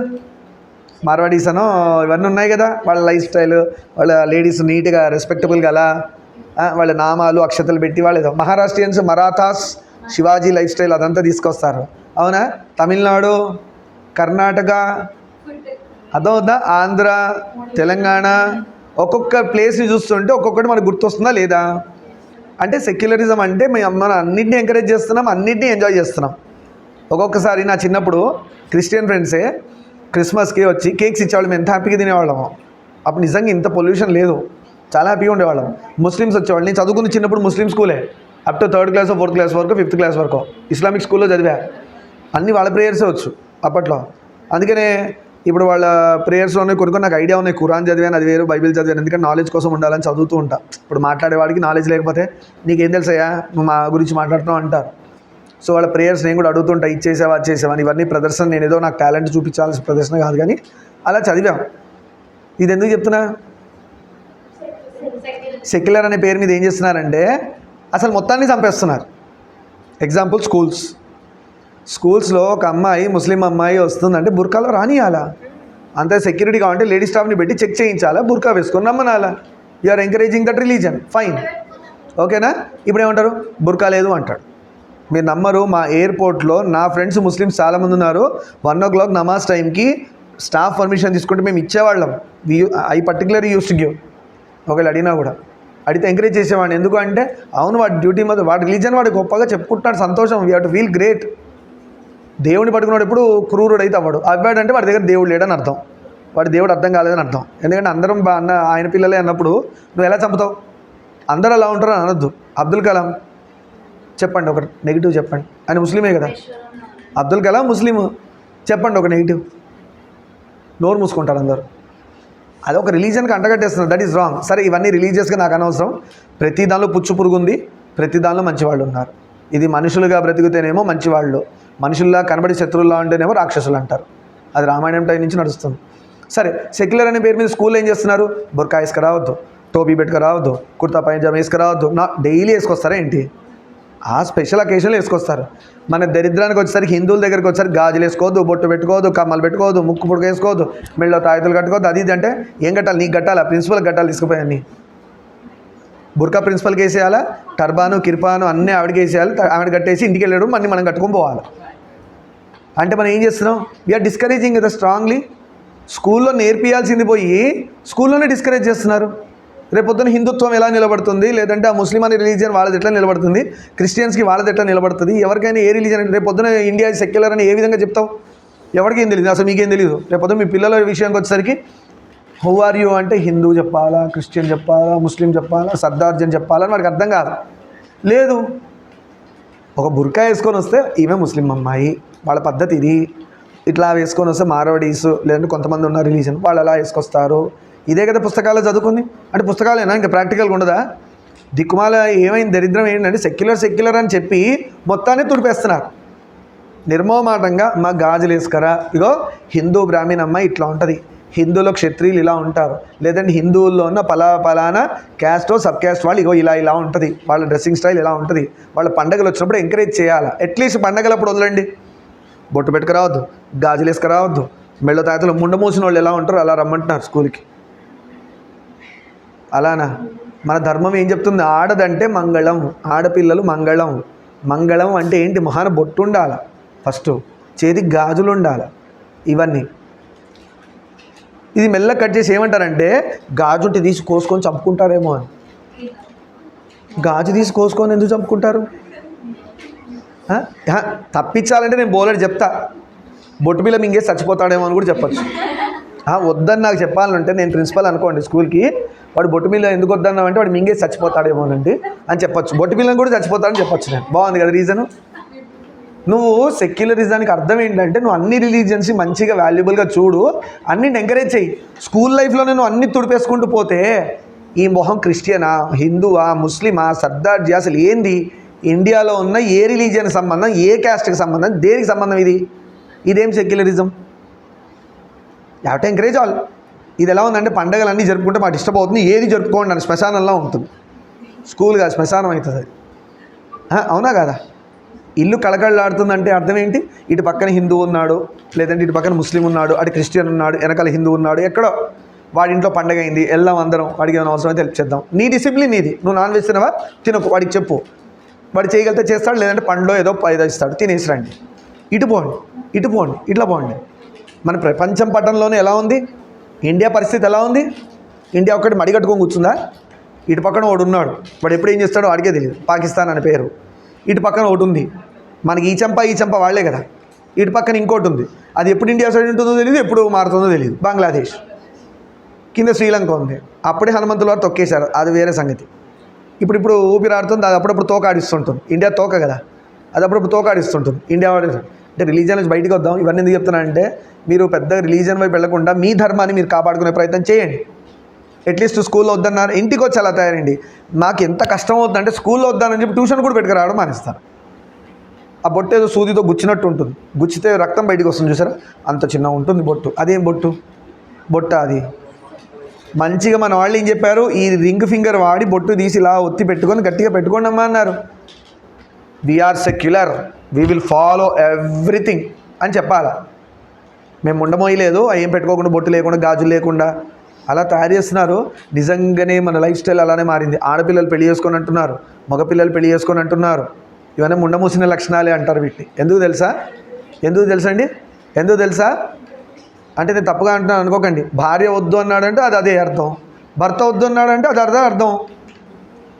మార్వాడీస్ అనో ఇవన్నీ ఉన్నాయి కదా, వాళ్ళ లైఫ్ స్టైల్, వాళ్ళ లేడీస్ నీట్గా రెస్పెక్టబుల్గా అలా వాళ్ళ నామాలు అక్షతలు పెట్టి వాళ్ళు. మహారాష్ట్రియన్స్ మరాఠాస్ శివాజీ లైఫ్ స్టైల్ అదంతా తీసుకొస్తారు, అవునా? తమిళనాడు, కర్ణాటక, అదవుద్దా, ఆంధ్ర, తెలంగాణ, ఒక్కొక్క ప్లేస్ని చూస్తుంటే ఒక్కొక్కటి మనకు గుర్తొస్తుందా లేదా? అంటే సెక్యులరిజం అంటే మనం అన్నింటినీ ఎంకరేజ్ చేస్తున్నాం, అన్నింటినీ ఎంజాయ్ చేస్తున్నాం. ఒక్కొక్కసారి నా చిన్నప్పుడు క్రిస్టియన్ ఫ్రెండ్సే క్రిస్మస్కి వచ్చి కేక్స్ ఇచ్చేవాళ్ళం, ఎంత హ్యాపీగా తినేవాళ్ళము. అప్పుడు నిజంగా ఇంత పొల్యూషన్ లేదు, చాలా హ్యాపీగా ఉండేవాళ్ళం. ముస్లిమ్స్ వచ్చేవాళ్ళు, నేను చదువుకుని చిన్నప్పుడు ముస్లిం స్కూలే, up to 3rd class 4th class వరకు 5th క్లాస్ వరకు ఇస్లామిక్ స్కూల్లో చదివా. అన్నీ వాళ్ళ ప్రేయర్సే వచ్చు అప్పట్లో. అందుకనే ఇప్పుడు వాళ్ళ ప్రేయర్స్లోనే కొన్ని నాకు ఐడియా ఉన్నాయి. ఖురాన్ చదివాను, అది వేరు, బైబిల్ చదివాను, ఎందుకంటే నాలెడ్జ్ కోసం ఉండాలని చదువుతూ ఉంటా. ఇప్పుడు మాట్లాడేవాడికి నాలెడ్జ్ లేకపోతే నీకేం తెలుసయ్యా నువ్వు మా గురించి మాట్లాడుతున్నావు అంటారు. సో వాళ్ళ ప్రేయర్స్ నేను కూడా అడుగుతుంటా, ఇచ్చేసావా అది చేసావా అని. ఇవన్నీ ప్రదర్శన, నేను ఏదో నాకు టాలెంట్ చూపించాల్సిన ప్రదర్శన కాదు, కానీ అలా చదివాం. ఇది ఎందుకు చెప్తున్నా? సెక్యులర్ అనే పేరు మీద ఏం చేస్తున్నారంటే అసలు మొత్తాన్ని చంపేస్తున్నారు. ఎగ్జాంపుల్ స్కూల్స్లో ఒక అమ్మాయి, ముస్లిం అమ్మాయి వస్తుందంటే బుర్కాలో రానియాలా, అంతే సెక్యూరిటీ కావాలంటే లేడీ స్టాఫ్ని పెట్టి చెక్ చేయించాలా, బుర్కా వేసుకొని రమ్మనాలా. You are encouraging that religion, fine, ఓకేనా? ఇప్పుడు ఏమంటారు? బుర్కా లేదు అంటాడు. మీరు నమ్మరు, మా ఎయిర్పోర్ట్లో నా ఫ్రెండ్స్ ముస్లిమ్స్ చాలామంది ఉన్నారు. 1 o'clock నమాజ్ టైంకి స్టాఫ్ పర్మిషన్ తీసుకుంటే మేము ఇచ్చేవాళ్ళం. I particular use to give. ఒకవేళ అడిగినా కూడా అడిగితే ఎంకరేజ్ చేసేవాడిని. ఎందుకు అంటే అవును, వాడి డ్యూటీ మీద, వాడి రిలీజన్ వాడు గొప్పగా చెప్పుకుంటున్నాడు, సంతోషం, we have to feel great. దేవుడిని పట్టుకున్నాడు ఎప్పుడు క్రూరుడు అయితే అవ్వడు. అవ్వాడు అంటే వాడి దగ్గర దేవుడు లేడని అర్థం, వాడి దేవుడు అర్థం కాలేదని అర్థం. ఎందుకంటే అందరం ఆయన పిల్లలే అన్నప్పుడు నువ్వు ఎలా చంపుతావు? అందరూ అలా ఉంటారని అనొద్దు. అబ్దుల్ కలాం చెప్పండి ఒక నెగిటివ్ చెప్పండి, ఆయన ముస్లిమే కదా. అబ్దుల్ కలాం ముస్లిం, చెప్పండి ఒక నెగిటివ్. నోరు మూసుకుంటారు అందరూ. అదొక రిలీజన్కి అంటగట్టేస్తున్నారు, దట్ ఈస్ రాంగ్. సరే, ఇవన్నీ రిలీజియస్గా నాకు అనవసరం. ప్రతి దానిలో పుచ్చు పురుగు ఉంది, ప్రతి దానిలో మంచివాళ్ళు ఉన్నారు. ఇది మనుషులుగా బ్రతికితేనేమో మంచివాళ్ళు, మనుషుల్లా కనబడి శత్రువుల్లా ఉంటేనేమో రాక్షసులు అంటారు. అది రామాయణం టైం నుంచి నడుస్తుంది. సరే, సెక్యులర్ అనే పేరు మీద స్కూల్లో ఏం చేస్తున్నారు? బుర్కా వేసుకురావద్దు, టోపీ పెట్టుకురావద్దు, కుర్తా పైజామా వేసుకురావద్దు. డైలీ వేసుకొస్తారా ఏంటి? ఆ స్పెషల్ అకేషన్లు వేసుకొస్తారు. మన దరిద్రానికి వచ్చేసరికి హిందువుల దగ్గరికి వచ్చేసరికి గాజులు వేసుకోవద్దు, బొట్టు పెట్టుకోవద్దు, కమ్మలు పెట్టుకోవద్దు, ముక్కు పుడక వేసుకోవద్దు, మెళ్ళలో తాయితులు కట్టుకోవద్దు. అది ఇది అంటే ఏం కట్టాలి? నీకు కట్టాలా? ప్రిన్సిపల్కి కట్టాలి తీసుకుపోయాన్ని. బుర్కా ప్రిన్సిపల్కి వేసేయాలా, టర్బాను కిర్పాను అన్నీ ఆవిడకి వేసేయాలి, ఆవిడ కట్టేసి ఇంటికి వెళ్ళడం మళ్ళీ మనం కట్టుకొని పోవాలి. అంటే మనం ఏం చేస్తున్నాం? వీఆర్ డిస్కరేజింగ్ కదా స్ట్రాంగ్లీ. స్కూల్లో నేర్పియాల్సింది పోయి స్కూల్లోనే డిస్కరేజ్ చేస్తున్నారు. రేపొద్దున హిందుత్వం ఎలా నిలబడుతుంది, లేదంటే ఆ ముస్లిం అనే రిలీజియన్ వాళ్ళది ఎట్లా నిలబడుతుంది, క్రిస్టియన్స్కి వాళ్ళది ఎట్లా నిలబడుతుంది, ఎవరికైనా ఏ రిలీజియన్ అంటే రేపొద్దున ఇండియా సెక్యులర్ అని ఏ విధంగా చెప్తావు? ఎవరికి ఏం తెలియదు, అసలు మీకేం తెలియదు. రేపొద్దున మీ పిల్లల విషయానికి వచ్చేసరికి హౌ ఆర్ యూ అంటే హిందూ చెప్పాలా, క్రిస్టియన్ చెప్పాలా, ముస్లిం చెప్పాలా, సర్దార్జన్ చెప్పాలని వాడికి అర్థం కాదు. లేదు, ఒక బుర్కా వేసుకొని వస్తే ఈమె ముస్లిం అమ్మాయి, వాళ్ళ పద్ధతి ఇది. ఇట్లా వేసుకొని వస్తే మార్వాడీస్ లేదంటే కొంతమంది ఉన్న రిలీజన్ వాళ్ళు అలా వేసుకొస్తారు. ఇదే కదా పుస్తకాలు చదువుకుంది. అంటే పుస్తకాలేనా, ఇంకా ప్రాక్టికల్గా ఉండదా? దిక్కుమాల ఏమైంది, దరిద్రం ఏంటంటే సెక్యులర్ అని చెప్పి మొత్తాన్ని తుడిపేస్తున్నారు. నిర్మోమాటంగా మా గాజులు వేసుకరా, ఇగో హిందూ బ్రాహ్మణ అమ్మాయి ఇట్లా ఉంటుంది, హిందువులో క్షత్రియులు ఇలా ఉంటారు, లేదంటే హిందువుల్లో ఉన్న పలానా క్యాస్టో సబ్ క్యాస్ట్ వాళ్ళు ఇగో ఇలా ఉంటుంది, వాళ్ళ డ్రెస్సింగ్ స్టైల్ ఇలా ఉంటుంది. వాళ్ళ పండుగలు వచ్చినప్పుడు ఎంకరేజ్ చేయాలా. అట్లీస్ట్ పండగలప్పుడు వదలండి, బొట్టు పెట్టుకురావద్దు, గాజులు వేసుకురావద్దు, మెళ్ళ తాతలు ముండ మూసిన వాళ్ళు ఎలా ఉంటారో అలా రమ్మంటున్నారు స్కూల్కి. అలానా? మన ధర్మం ఏం చెప్తుంది? ఆడదంటే మంగళం, ఆడపిల్లలు మంగళం. మంగళం అంటే ఏంటి? మహాన బొట్టు ఉండాలి, ఫస్ట్ చేతికి గాజులు ఉండాలి. ఇవన్నీ ఇది మెల్ల కట్ చేసి ఏమంటారంటే గాజు ఉంటే తీసి కోసుకొని చంపుకుంటారేమో అని. గాజు తీసి కోసుకొని ఎందుకు చంపుకుంటారు? తప్పించాలంటే నేను బోలెడు చెప్తా, బొట్టు పిల్ల మింగేసి చచ్చిపోతాడేమో అని కూడా చెప్పచ్చు. వద్దని నాకు చెప్పాలంటే నేను ప్రిన్సిపల్ అనుకోండి స్కూల్కి, వాడు బొట్టు పిల్ల ఎందుకు వద్దన్నామంటే వాడు మింగేసి చచ్చిపోతాడేమోనండి అని చెప్పొచ్చు. బొట్టు పిల్లని కూడా చచ్చిపోతాడని చెప్పొచ్చు నేను. బాగుంది కదా రీజను? నువ్వు సెక్యులరిజానికి అర్థం ఏంటంటే నువ్వు అన్ని రిలీజియన్స్ మంచిగా వాల్యుబుల్గా చూడు, అన్నింటిని ఎంకరేజ్ చెయ్యి. స్కూల్ లైఫ్లో నువ్వు అన్ని తుడిపేసుకుంటూ పోతే ఈ మొహం క్రిస్టియనా, హిందువా, ముస్లిమా, సర్దార్జీ, అసలు ఏంది ఇండియాలో ఉన్న ఏ రిలీజియన్ సంబంధం, ఏ క్యాస్ట్కి సంబంధం, దేనికి సంబంధం ఇది? ఇదేం secularism? You have to encourage all. ఇది ఎలా ఉందంటే పండగలన్నీ జరుపుకుంటే మాకు ఇష్టం అవుతుంది, ఏది జరుపుకోండి అని శ్మశానంలో ఉంటుంది. స్కూల్ కాదు, శ్మశానం అవుతుంది అది. అవునా కదా? ఇల్లు కళకళలాడుతుందంటే అర్థం ఏంటి? ఇటు పక్కన హిందూ ఉన్నాడు, లేదంటే ఇటు పక్కన ముస్లిం ఉన్నాడు, అటు క్రిస్టియన్ ఉన్నాడు, వెనకాల హిందూ ఉన్నాడు, ఎక్కడో వాడి ఇంట్లో పండగ అయింది, వెళ్దాం అందరం, వాడికి ఏమైనా అవసరం అయితే హెల్ప్ చేద్దాం. నీ డిసిప్లిన్ నీది. నువ్వు నాన్ వెజ్ తినవా, తినకు, వాడికి చెప్పు, వాడు చేయగలిగితే చేస్తాడు, లేదంటే పండ్లో ఏదో పైదో ఇస్తాడు, తినేసి రండి. ఇటు పోండి, ఇటు పోండి, ఇట్లా పోండి. మన ప్రపంచం పట్టణంలోనే ఎలా ఉంది? ఇండియా పరిస్థితి ఎలా ఉంది? ఇండియా ఒక్కటి మడిగట్టుకొని కూర్చుందా? ఇటు పక్కన ఒకడు ఉన్నాడు, వాడు ఎప్పుడు ఏం చేస్తాడో వాడికే తెలియదు, పాకిస్తాన్ అనే పేరు. ఇటు పక్కన ఒకటి ఉంది, మనకి ఈ చెంప వాళ్లే కదా. ఇటు పక్కన ఇంకోటి ఉంది, అది ఎప్పుడు ఇండియా సైడ్ ఉంటుందో తెలియదు, ఎప్పుడు మారుతుందో తెలియదు, బంగ్లాదేశ్. కింద శ్రీలంక ఉంది, అప్పుడే హనుమంతుల వారు తొక్కేశారు, అది వేరే సంగతి. ఇప్పుడు ఊపిరాడుతుంది, అది అప్పుడప్పుడు తోకాడిస్తుంటుంది. ఇండియా తోక కదా, అది అప్పుడప్పుడు తోకాడిస్తుంటుంది. ఇండియా అంటే రిలీజియన్ నుంచి బయటకు వద్దాం. ఇవన్నీ ఎందుకు చెప్తున్నానంటే, మీరు పెద్ద రిలీజియన్ వైపు వెళ్లకుండా మీ ధర్మాన్ని మీరు కాపాడుకునే ప్రయత్నం చేయండి. అట్లీస్ట్ స్కూల్లో వద్దన్నారు, ఇంటికి వచ్చి అలా తయారండి. నాకు ఎంత కష్టం అవుతుందంటే స్కూల్లో వద్దానని చెప్పి ట్యూషన్ కూడా పెట్టుకురావడం మానేస్తారు. ఆ బొట్టు ఏదో సూదితో గుచ్చినట్టు ఉంటుంది, గుచ్చితే రక్తం బయటకు వస్తుంది చూసారా, అంత చిన్న ఉంటుంది బొట్టు. అదేం బొట్ట అది. మంచిగా మన వాళ్ళు ఏం చెప్పారు, ఈ రింగ్ ఫింగర్ వాడి బొట్టు తీసి ఇలా ఒత్తి పెట్టుకొని గట్టిగా పెట్టుకోండి అమ్మా అన్నారు. We are secular, we will follow everything అని చెప్పాలా. మేము ఉండమోయలేదు, ఏం పెట్టుకోకుండా, బొట్టు లేకుండా, గాజులు లేకుండా అలా తయారు చేస్తున్నారు. నిజంగానే మన లైఫ్ స్టైల్ అలానే మారింది. ఆడపిల్లలు పెళ్లి చేసుకొని అంటున్నారు, మగపిల్లలు పెళ్లి చేసుకొని అంటున్నారు. ఇవన్నీ ముండమూసిన లక్షణాలే అంటారు వీటిని. ఎందుకు తెలుసా అండి? ఎందుకు తెలుసా అంటే, నేను తప్పుగా అంటున్నాను అనుకోకండి. భార్య వద్దు అన్నాడంటే అది అదే అర్థం, భర్త వద్దు అన్నాడంటే అది అర్థం.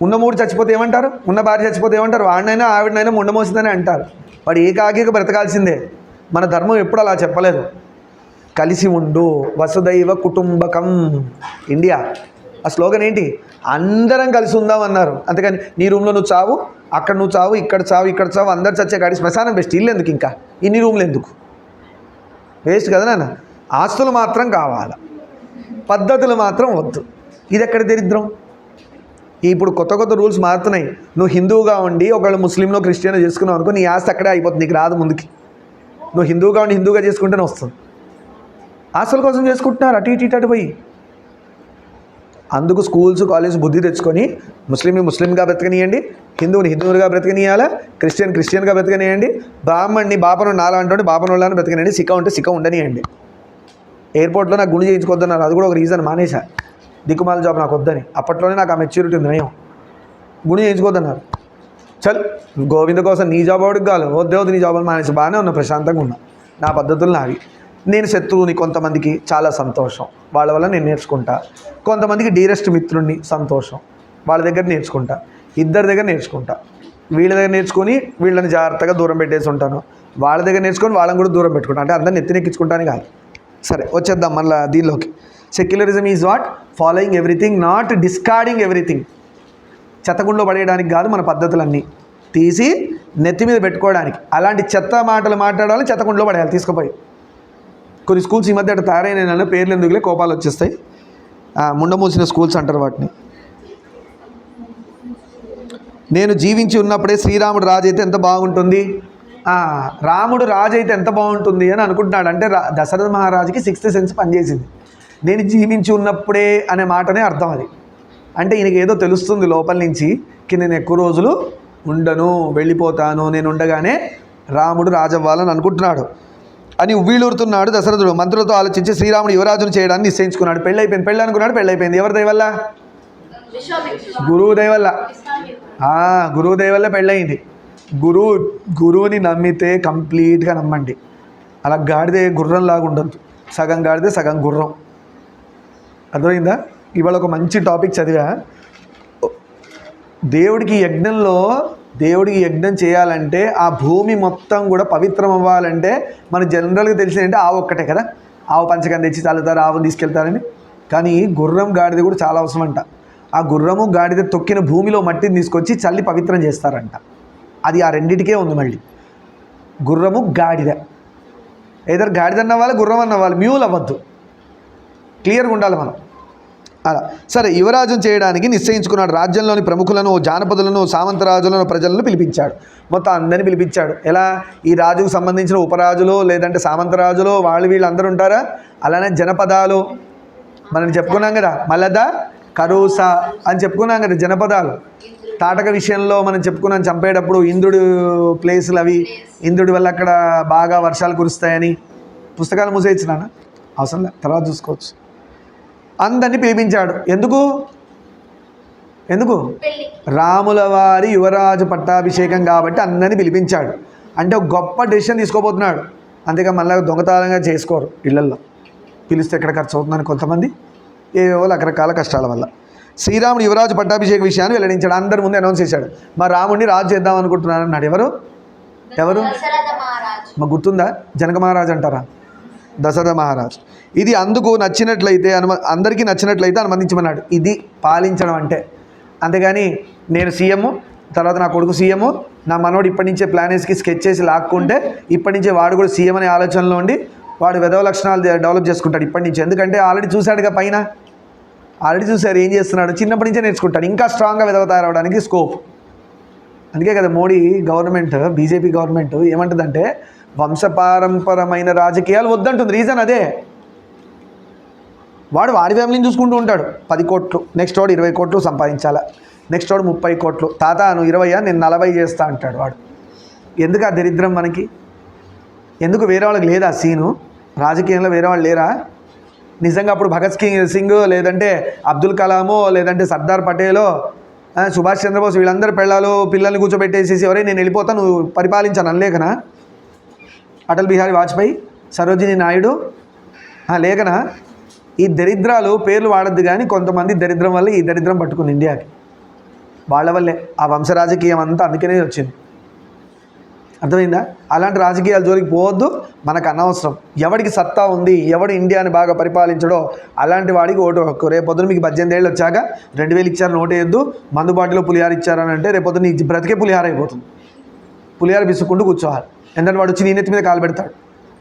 ఉన్న మూడు చచ్చిపోతే ఏమంటారు, ఉన్న భార్య చచ్చిపోతే ఏమంటారు, వాడినైనా ఆవిడనైనా ముండమోసిందని అంటారు. వాడు ఏకాకిగా బ్రతకాల్సిందే. మన ధర్మం ఎప్పుడు అలా చెప్పలేదు. కలిసి ఉండు, వసుదైవ కుటుంబకం. ఇండియా ఆ స్లోగన్ ఏంటి? అందరం కలిసి ఉందాం అన్నారు. అంతేకాని నీ రూమ్లో నువ్వు చావు, అక్కడ నువ్వు చావు, ఇక్కడ చావు, అందరు చచ్చే కాడి శ్మశానం బెస్ట్. ఇల్లు ఎందుకు, ఇంకా ఇన్ని రూమ్లు ఎందుకు, వేస్ట్ కదా నాన్న. ఆస్తులు మాత్రం కావాలి, పద్ధతులు మాత్రం వద్దు. ఇది ఎక్కడ దరిద్రం? ఇప్పుడు కొత్త రూల్స్ మారుతున్నాయి. నువ్వు హిందువుగా ఉండి ఒకళ్ళు ముస్లింలో క్రిస్టియన్ చేసుకున్నావు అనుకో, నీ ఆస్తి అక్కడే అయిపోతుంది, నీకు రాదు ముందుకి. నువ్వు హిందువుగా ఉండి హిందువుగా చేసుకుంటేనే వస్తుంది. ఆస్తుల కోసం చేసుకుంటున్నారు అటు ఇటు పోయి. అందుకు స్కూల్స్, కాలేజ్ బుద్ధి తెచ్చుకొని ముస్లింగా బ్రతకనియండి, హిందువులుగా బ్రతకనియాలా, క్రిస్టియన్గా బ్రతకనియండి, బ్రాహ్మణ్ణి బాపను నాలంటే బాపనోళ్ళని బ్రతకనియండి, సిక్క ఉంటే సిక్క ఉండనియండి. ఎయిర్పోర్ట్లో నాకు గుండు చేయించుకోవద్దన్నారు, అది కూడా ఒక రీజన్ మానేసా. దిక్కుమాల జాబ్ నాకు వద్దని. అప్పట్లోనే నాకు ఆ మెచ్యూరిటీ ఉంది, నయం. గుండు చేయించుకోవద్దన్నారు. చల్ గోవింద కోసం నీ జాబ్ వాడికి కాదు, వద్దు నీ జాబ్ అని మానేసి బాగానే ఉన్నా, ప్రశాంతంగా ఉన్నా, నా పద్ధతులు నావి. నేను శత్రువుని కొంతమందికి, చాలా సంతోషం, వాళ్ళ వల్ల నేను నేర్చుకుంటా. కొంతమందికి డీరెస్ట్ మిత్రుడిని, సంతోషం, వాళ్ళ దగ్గర నేర్చుకుంటా. ఇద్దరి దగ్గర నేర్చుకుంటా. వీళ్ళ దగ్గర నేర్చుకొని వీళ్ళని జాగ్రత్తగా దూరం పెట్టేసి ఉంటాను, వాళ్ళ దగ్గర నేర్చుకొని వాళ్ళని కూడా దూరం పెట్టుకుంటాను. అంటే అందరిని ఎత్తినెక్కించుకుంటాను కాదు. సరే వచ్చేద్దాం మళ్ళీ దీనిలోకి. Secularism is what? Following everything, not discarding everything. చెత్తగుండలో పడేయడానికి కాదు, మన పద్ధతులన్నీ తీసి నెత్తి మీద పెట్టుకోవడానికి. అలాంటి చెత్త మాటలు మాట్లాడాలి, చెత్తగుండలో పడేయాలి తీసుకుపోయి. కొన్ని స్కూల్స్ ఈ మధ్య అటు తయారైన పేర్లు ఎందుకులే, కోపాలు వచ్చేస్తాయి. ముండమూసిన స్కూల్స్ అంటారు వాటిని. నేను జీవించి ఉన్నప్పుడే శ్రీరాముడు రాజు అయితే ఎంత బాగుంటుంది, రాముడు రాజు అయితే ఎంత బాగుంటుంది అని అనుకుంటున్నాడు. అంటే దశరథ మహారాజుకి సిక్స్త్ సెన్స్ పనిచేసింది. నేను జీవించి ఉన్నప్పుడే అనే మాటనే అర్థం అది. అంటే ఈయనకి ఏదో తెలుస్తుంది లోపల నుంచి, నేను ఎక్కువ రోజులు ఉండను, వెళ్ళిపోతాను, నేను ఉండగానే రాముడు రాజవ్వాలని అనుకుంటున్నాడు అని ఉవ్విళూరుతున్నాడు దశరథుడు. మంత్రులతో ఆలోచించి శ్రీరాముడు యువరాజును చేయడాన్ని నిశ్చయించుకున్నాడు. పెళ్ళి అనుకున్నాడు, పెళ్ళైపోయింది. ఎవరి దయ వల్ల? గురువు దయ వల్ల. గురువు దయ వల్ల పెళ్ళయింది. గురువుని నమ్మితే కంప్లీట్గా నమ్మండి. అలా గాడిదే గుర్రంలాగా ఉండద్దు, సగం గాడిదే సగం గుర్రం. అర్థమైందా? ఇవాళ ఒక మంచి టాపిక్ చదివా. దేవుడికి యజ్ఞం చేయాలంటే, ఆ భూమి మొత్తం కూడా పవిత్రం అవ్వాలంటే మన జనరల్గా తెలిసిందంటే ఆవు ఒక్కటే కదా. ఆవు పంచకం తెచ్చి చల్లుతారు, ఆవును తీసుకెళ్తారని. కానీ గుర్రం గాడిద కూడా చాలా అవసరం అంట. ఆ గుర్రము గాడిద తొక్కిన భూమిలో మట్టిని తీసుకొచ్చి చల్లి పవిత్రం చేస్తారంట. అది ఆ రెండిటికే ఉంది. మళ్ళీ గుర్రము గాడిద, ఏదైనా గాడిద అన్నవాళ్ళు, గుర్రం అన్నవాళ్ళు, మ్యూల్ అవ్వద్దు. క్లియర్గా ఉండాలి మనం. అలా సరే, యువరాజును చేయడానికి నిశ్చయించుకున్నాడు. రాజ్యంలోని ప్రముఖులను, జానపదులను, సామంతరాజులను, ప్రజలను పిలిపించాడు. మొత్తం అందరినీ పిలిపించాడు. ఎలా? ఈ రాజుకు సంబంధించిన ఉపరాజులు లేదంటే సామంతరాజులు వీళ్ళు అందరూ ఉంటారా? అలానే జనపదాలు మనం చెప్పుకున్నాం కదా, మలద, కరూస అని చెప్పుకున్నాం కదా జనపదాలు. తాటక విషయంలో మనం చెప్పుకున్నాం, చంపేటప్పుడు ఇంద్రుడు ప్లేసులు అవి, ఇంద్రుడి వల్ల అక్కడ బాగా వర్షాలు కురుస్తాయని. పుస్తకాలు మూసేయించినానా? అవసరం లేదు, తర్వాత చూసుకోవచ్చు. అందరినీ పిలిపించాడు. ఎందుకు? రాముల వారి యువరాజు పట్టాభిషేకం కాబట్టి అందరినీ పిలిపించాడు. అంటే ఒక గొప్ప డెసిషన్ తీసుకోబోతున్నాడు. అంతేగా మళ్ళీ దొంగతనంగా చేసుకోరు ఇళ్లల్లో. పిలిస్తే ఎక్కడ ఖర్చు అవుతుందని కొంతమంది ఏవో రకరకాల కష్టాల వల్ల. శ్రీరాముడు యువరాజు పట్టాభిషేక విషయాన్ని వెల్లడించాడు. అందరి ముందు అనౌన్స్ చేశాడు. మా రాముడిని రాజు చేద్దాం అనుకుంటున్నాను అన్నాడు. ఎవరు మాకు గుర్తుందా? జనక మహారాజు అంటారా? దశరథ మహారాజు. ఇది అందుకు నచ్చినట్లయితే అందరికీ నచ్చినట్లయితే అనుమతించమన్నాడు. ఇది పాలించడం అంటే. అంతేగాని నేను సీఎం, తర్వాత నా కొడుకు సీఎం, నా మనోడు ఇప్పటి నుంచే ప్లాన్ వేసి స్కెచ్ చేసి లాక్కుంటే ఇప్పటి నుంచే వాడు కూడా సీఎం అనే ఆలోచనలో ఉండి వాడు వెధవ లక్షణాలు డెవలప్ చేసుకుంటాడు ఇప్పటి నుంచి. ఎందుకంటే ఆల్రెడీ చూశాడుగా, పైన ఆల్రెడీ చూశారు ఏం చేస్తున్నాడు. చిన్నప్పటి నుంచే నేర్చుకుంటాడు. ఇంకా స్ట్రాంగ్గా వెధవ తయారవడానికి స్కోప్. అందుకే కదా మోడీ గవర్నమెంట్, బీజేపీ గవర్నమెంట్ ఏమంటుందంటే వంశపారంపరమైన రాజకీయాలు వద్దంటుంది. రీజన్ అదే. వాడి ఫ్యామిలీని చూసుకుంటూ ఉంటాడు. 10 కోట్లు, నెక్స్ట్ వాడు 20 కోట్లు సంపాదించాలా, నెక్స్ట్ వాడు 30 కోట్లు. తాత నువ్వు 20, నేను 40 చేస్తా అంటాడు వాడు. ఎందుకు ఆ దరిద్రం మనకి? ఎందుకు వేరే వాళ్ళకి లేదా సీను? రాజకీయంలో వేరే వాళ్ళు లేరా? నిజంగా అప్పుడు భగత్ సింగ్ లేదంటే అబ్దుల్ కలామో లేదంటే సర్దార్ పటేలో, సుభాష్ చంద్రబోస్ వీళ్ళందరూ పిల్లల్ని కూర్చోబెట్టేసేసి ఎవరైనా నేను వెళ్ళిపోతాను నువ్వు పరిపాలించాను అనలేకనా? అటల్ బిహారీ వాజ్పేయి, సరోజిని నాయుడు లేకనా? ఈ దరిద్రాలు పేర్లు వాడద్దు కానీ కొంతమంది దరిద్రం వల్ల ఈ దరిద్రం పట్టుకుంది ఇండియాకి. వాళ్ళ వల్లే ఆ వంశ రాజకీయం అంతా అందుకనే వచ్చింది. అర్థమైందా? అలాంటి రాజకీయాల జోలికి పోవద్దు, మనకు అనవసరం. ఎవడికి సత్తా ఉంది, ఎవడు ఇండియాని బాగా పరిపాలించడో అలాంటి వాడికి ఓటు హక్కు. రేపొద్దున మీకు 18 ఏళ్ళు వచ్చాక 2000 ఇచ్చారు నోటేయద్దు, మందుబాటులో పులిహార ఇచ్చారని అంటే రేపొద్దున నీ బ్రతికే పులిహార అయిపోతుంది. పులిహార పిసుకుంటూ కూర్చోవాలి. ఎందుకంటే వాడు వచ్చి నీ నెత్తి మీద కాలు పెడతాడు.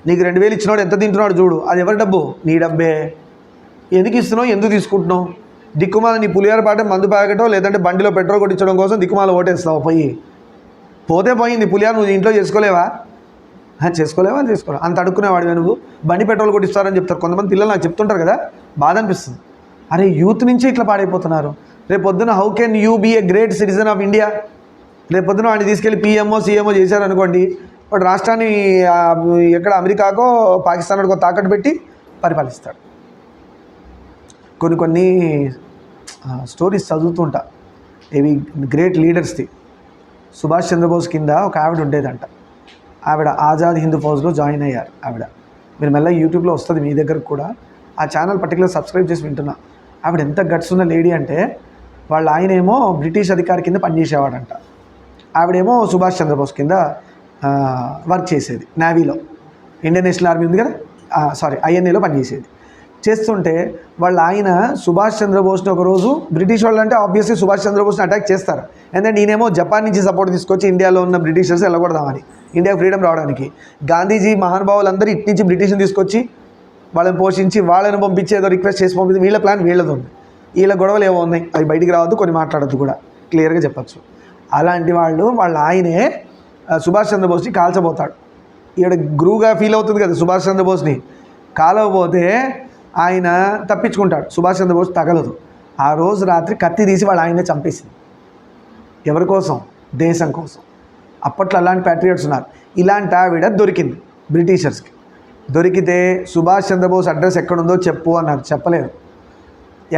నీకు 2000 ఇచ్చినాడు ఎంత తింటున్నాడు చూడు, అది ఎవరి డబ్బు? నీ డబ్బే. ఎందుకు ఇస్తున్నావు, ఎందుకు తీసుకుంటున్నావు? దిక్కుమాల నీ పులిహార పాట మందు ప్యాకెటో లేదంటే బండిలో పెట్రోల్ కొట్టించడం కోసం దిక్కుమాల ఓటేస్తావు. పోతే పోయింది. పులిహార నువ్వు ఇంట్లో చేసుకోలేవా? చేసుకోలేవా? అంత అడుక్కునేవాడివే నువ్వు. బండి పెట్రోల్ కొట్టిస్తారని చెప్తారు కొంతమంది పిల్లలు, నాకు చెప్తుంటారు కదా, బాధ అనిపిస్తుంది. అరే యూత్ నుంచి ఇట్లా పాడైపోతున్నారు. రేపొద్దున how can you be a great citizen of India? రేపొద్దున వాడిని తీసుకెళ్ళి పిఎంఓ సీఎంఓ చేశారనుకోండి, వాడు రాష్ట్రాన్ని ఎక్కడ అమెరికాకో పాకిస్తాన్కో తాకట్టు పెట్టి పరిపాలిస్తాడు. కొన్ని స్టోరీస్ చదువుతుంటా, ఇవి గ్రేట్ లీడర్స్ది. సుభాష్ చంద్రబోస్ కింద ఒక ఆవిడ ఉండేదంట. ఆవిడ ఆజాద్ హిందూ ఫౌజ్లో జాయిన్ అయ్యారు. ఆవిడ మీరు మెల్లగా యూట్యూబ్లో వస్తుంది మీ దగ్గరకు కూడా. ఆ ఛానల్ పర్టికులర్ సబ్స్క్రైబ్ చేసి వింటున్నా. ఆవిడ ఎంత గట్స్ ఉన్న లేడీ అంటే, వాళ్ళ ఆయనేమో బ్రిటిష్ అధికారి కింద పనిచేసేవాడంట. ఆవిడేమో సుభాష్ చంద్రబోస్ కింద వర్క్ చేసేది. నేవీలో, ఇండియన్ నేషనల్ ఆర్మీ ఉంది కదా, INAలో పనిచేసేది. చేస్తుంటే వాళ్ళ ఆయన సుభాష్ చంద్రబోస్ని ఒకరోజు, బ్రిటిష్ వాళ్ళు అంటే ఆబ్వియస్లీ సుభాష్ చంద్రబోస్ని అటాక్ చేస్తారు. ఎందుకంటే ఈయనేమో జపాన్ నుంచి సపోర్ట్ తీసుకొచ్చి ఇండియాలో ఉన్న బ్రిటిషర్స్ వెళ్ళకూడదామని, ఇండియా ఫ్రీడమ్ రావడానికి. గాంధీజీ మహానుభావులందరూ ఇటు నుంచి బ్రిటిష్ని తీసుకొచ్చి వాళ్ళని పోషించి వాళ్ళని పంపించి ఏదో రిక్వెస్ట్ చేసి పంపించి వీళ్ళ ప్లాన్ వీళ్ళది ఉంది. వీళ్ళ గొడవలు ఏమో ఉన్నాయి, అవి బయటికి రావద్దు, కొన్ని మాట్లాడద్దు కూడా, క్లియర్గా చెప్పచ్చు. అలాంటి వాళ్ళ ఆయనే సుభాష్ చంద్రబోస్ని కాల్చబోతాడు. ఈవిడ గురువుగా ఫీల్ అవుతుంది కదా సుభాష్ చంద్రబోస్ని. కాలవపోతే ఆయన తప్పించుకుంటాడు, సుభాష్ చంద్రబోస్ తగలదు. ఆ రోజు రాత్రి కత్తి తీసి వాళ్ళ ఆయనే చంపేసింది. ఎవరి కోసం? దేశం కోసం. అప్పట్లో అలాంటి ప్యాట్రియట్స్ ఉన్నారు. ఇలాంటి ఆవిడ దొరికింది బ్రిటిషర్స్కి. దొరికితే సుభాష్ చంద్రబోస్ అడ్రస్ ఎక్కడుందో చెప్పు అన్నారు. చెప్పలేదు.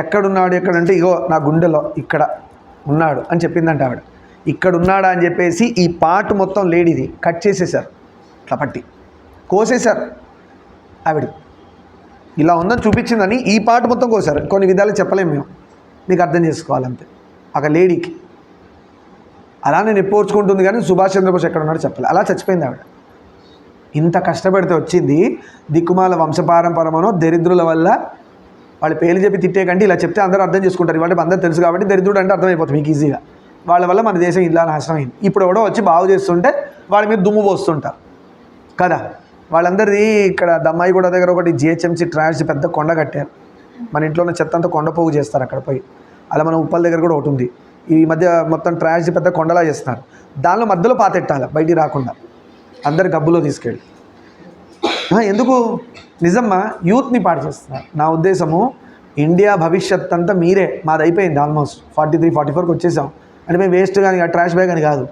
ఎక్కడున్నాడు ఎక్కడంటే, ఇగో నా గుండెలో ఇక్కడ ఉన్నాడు అని చెప్పిందంట ఆవిడ. ఇక్కడ ఉన్నాడా అని చెప్పేసి ఈ పార్ట్ మొత్తం లేడీది కట్ చేసేసారు, ఇట్లా పట్టి కోసేశారు. ఆవిడ ఇలా ఉందని చూపించిందని ఈ పార్ట్ మొత్తం కోసారు. కొన్ని విధాలు చెప్పలేము మేము, మీకు అర్థం చేసుకోవాలంతే. ఒక లేడీకి అలా నేను ఎప్పోర్చుకుంటుంది కానీ సుభాష్ చంద్రబోస్ ఎక్కడ ఉన్నాడో చెప్పలేదు. అలా చచ్చిపోయింది ఆవిడ. ఇంత కష్టపడితే వచ్చింది. దిక్కుమాల వంశపారంపరమనో దరిద్రుల వల్ల వాళ్ళ పేర్లు చెప్పి తిట్టే కంటే ఇలా చెప్తే అందరూ అర్థం చేసుకుంటారు. ఇవాళ అందరూ తెలుసు కాబట్టి దరిద్రుడు అంటే అర్థమైపోతుంది మీకు ఈజీగా. వాళ్ళ వల్ల మన దేశం ఇలా నాశనం అయింది. ఇప్పుడు ఎవడో వచ్చి బాగు చేస్తుంటే వాళ్ళ మీద దుమ్ము పోస్తుంటారు కదా. వాళ్ళందరిది ఇక్కడ దమ్మాయిగూడ దగ్గర ఒకటి GHMC ట్రాష్ పెద్ద కొండ కట్టారు. మన ఇంట్లో ఉన్న చెత్త అంతా కొండ పోగు చేస్తారు అక్కడ పోయి. అలా మన ఉప్పల దగ్గర కూడా ఒకటి ఉంది. ఈ మధ్య మొత్తం ట్రాష్ పెద్ద కొండలా చేస్తున్నారు. దానిలో మధ్యలో పాతెట్టాలి బయటికి రాకుండా, అందరు గబ్బులో తీసుకెళ్ళి. ఎందుకు? నిజమ్మా, యూత్ని పాడు చేస్తున్నారు. నా ఉద్దేశము ఇండియా భవిష్యత్ అంతా మీరే. మాది అయిపోయింది ఆల్మోస్ట్ 43-44కి వచ్చేసాం. అంటే మేము వేస్ట్ కానీ ట్రాష్ బ్యాగ్ అని కాదు.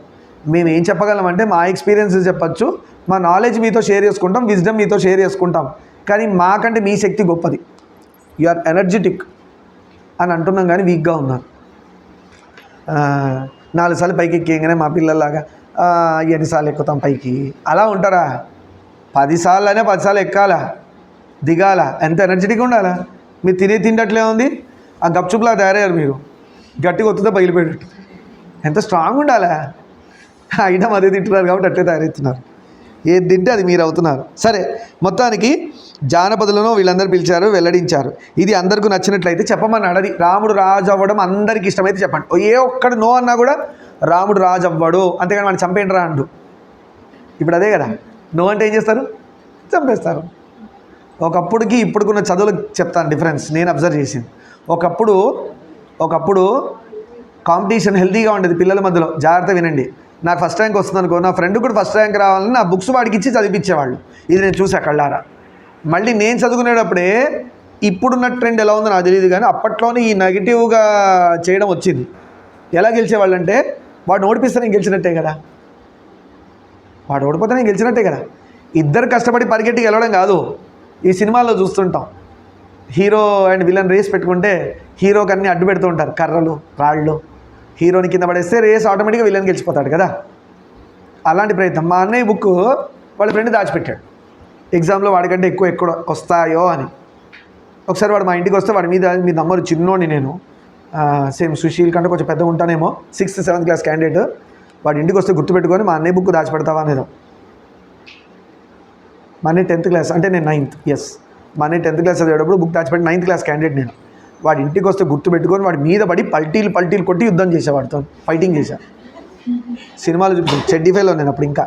మేము ఏం చెప్పగలం అంటే మా ఎక్స్పీరియన్సెస్ చెప్పచ్చు, మా నాలెడ్జ్ మీతో షేర్ చేసుకుంటాం, విజ్డమ్ మీతో షేర్ చేసుకుంటాం. కానీ మాకంటే మీ శక్తి గొప్పది. యు ఆర్ ఎనర్జెటిక్ అని అంటున్నాం కానీ వీక్గా ఉన్నారు. 4 సార్లు పైకి ఎక్కేయగానే మా పిల్లల్లాగా ఎన్నిసార్లు ఎక్కుతాం పైకి అలా ఉంటారా? 10 సార్లు అయినా 10 సార్లు ఎక్కాలా, దిగాల. ఎంత ఎనర్జెటిక్గా ఉండాలా? మీరు తిండట్లే ఉంది, ఆ గప్చుప్లా తయారయ్యారు మీరు. గట్టిగా ఒత్తుతో పగిలిపోయేటట్టు. ఎంత స్ట్రాంగ్ ఉండాలా? ఐటమ్ అదే తింటున్నారు కాబట్టి అట్లే తయారవుతున్నారు. ఏది తింటే అది మీరు అవుతున్నారు. సరే, మొత్తానికి జానపదులను వీళ్ళందరూ పిలిచారు, వెల్లడించారు. ఇది అందరికీ నచ్చినట్లయితే చెప్పమన్నాడు. అది రాముడు రాజు అవ్వడం అందరికీ ఇష్టమైతే చెప్పండి. ఏ ఒక్కడు నో అన్నా కూడా రాముడు రాజు అవ్వడు, అంతేగాని వాడిని చంపేండి రా అండు. ఇప్పుడు అదే కదా, నో అంటే ఏం చేస్తారు? చంపేస్తారు. ఒకప్పుడుకి ఇప్పుడుకున్న చదువులకు చెప్తాను డిఫరెన్స్. నేను అబ్జర్వ్ చేసింది. ఒకప్పుడు కాంపిటీషన్ హెల్తీగా ఉండేది పిల్లల మధ్యలో. జాగ్రత్త వినండి. నాకు ఫస్ట్ ర్యాంక్ వస్తుంది అనుకో, నా ఫ్రెండ్ కూడా ఫస్ట్ ర్యాంక్ రావాలని నా బుక్స్ వాడికి ఇచ్చి చదివించేవాళ్ళు. ఇది నేను చూసా కళ్ళారా. మళ్ళీ నేను చదువుకునేటప్పుడే ఇప్పుడున్న ట్రెండ్ ఎలా ఉందో నాకు తెలియదు కానీ అప్పట్లోనే ఈ నెగిటివ్గా చేయడం వచ్చింది. ఎలా గెలిచేవాళ్ళు అంటే, వాడిని ఓడిపిస్తే నేను గెలిచినట్టే కదా, వాడు ఓడిపోతే నేను గెలిచినట్టే కదా. ఇద్దరు కష్టపడి పరిగెట్టి గెలవడం కాదు. ఈ సినిమాల్లో చూస్తుంటాం, హీరో అండ్ విలన్ రేస్ పెట్టుకుంటే హీరోకి అన్నీ అడ్డు పెడుతూ ఉంటారు, కర్రలు రాళ్ళు. హీరోని కింద పడేస్తే రేస్ ఆటోమేటిక్గా విలన్ గెలిచిపోతాడు కదా. అలాంటి ప్రయత్నం. మా అన్నయ్య బుక్ వాళ్ళ ఫ్రెండ్ దాచిపెట్టాడు, ఎగ్జామ్లో వాడికంటే ఎక్కువ వస్తాయో అని. ఒకసారి వాడు మా ఇంటికి వస్తే వాడి మీద మీ నమ్మరు, చిన్నోడిని నేను, సేమ్ సుశీల్ కంటే కొంచెం పెద్దగా ఉంటానేమో, 6th 7th క్లాస్ క్యాండిడేట్. వాడి ఇంటికి వస్తే గుర్తుపెట్టుకొని మా అన్నయ్య బుక్ దాచిపెడతావా అనేదో. మా అన్నయ్య 10th క్లాస్ అంటే నేను 9th. ఎస్, మా అన్నయ్య 10th క్లాస్ చదివేటప్పుడు బుక్ దాచిపెట్టి 9th క్లాస్ క్యాండిడేట్ నేను. వాడి ఇంటికి వస్తే గుర్తుపెట్టుకొని వాడి మీద పడి పల్టీలు కొట్టి యుద్ధం చేసేవాడితో ఫైటింగ్ చేశా. సినిమాలు చూపించాను. చెడ్డీఫైలో నేను అప్పుడు ఇంకా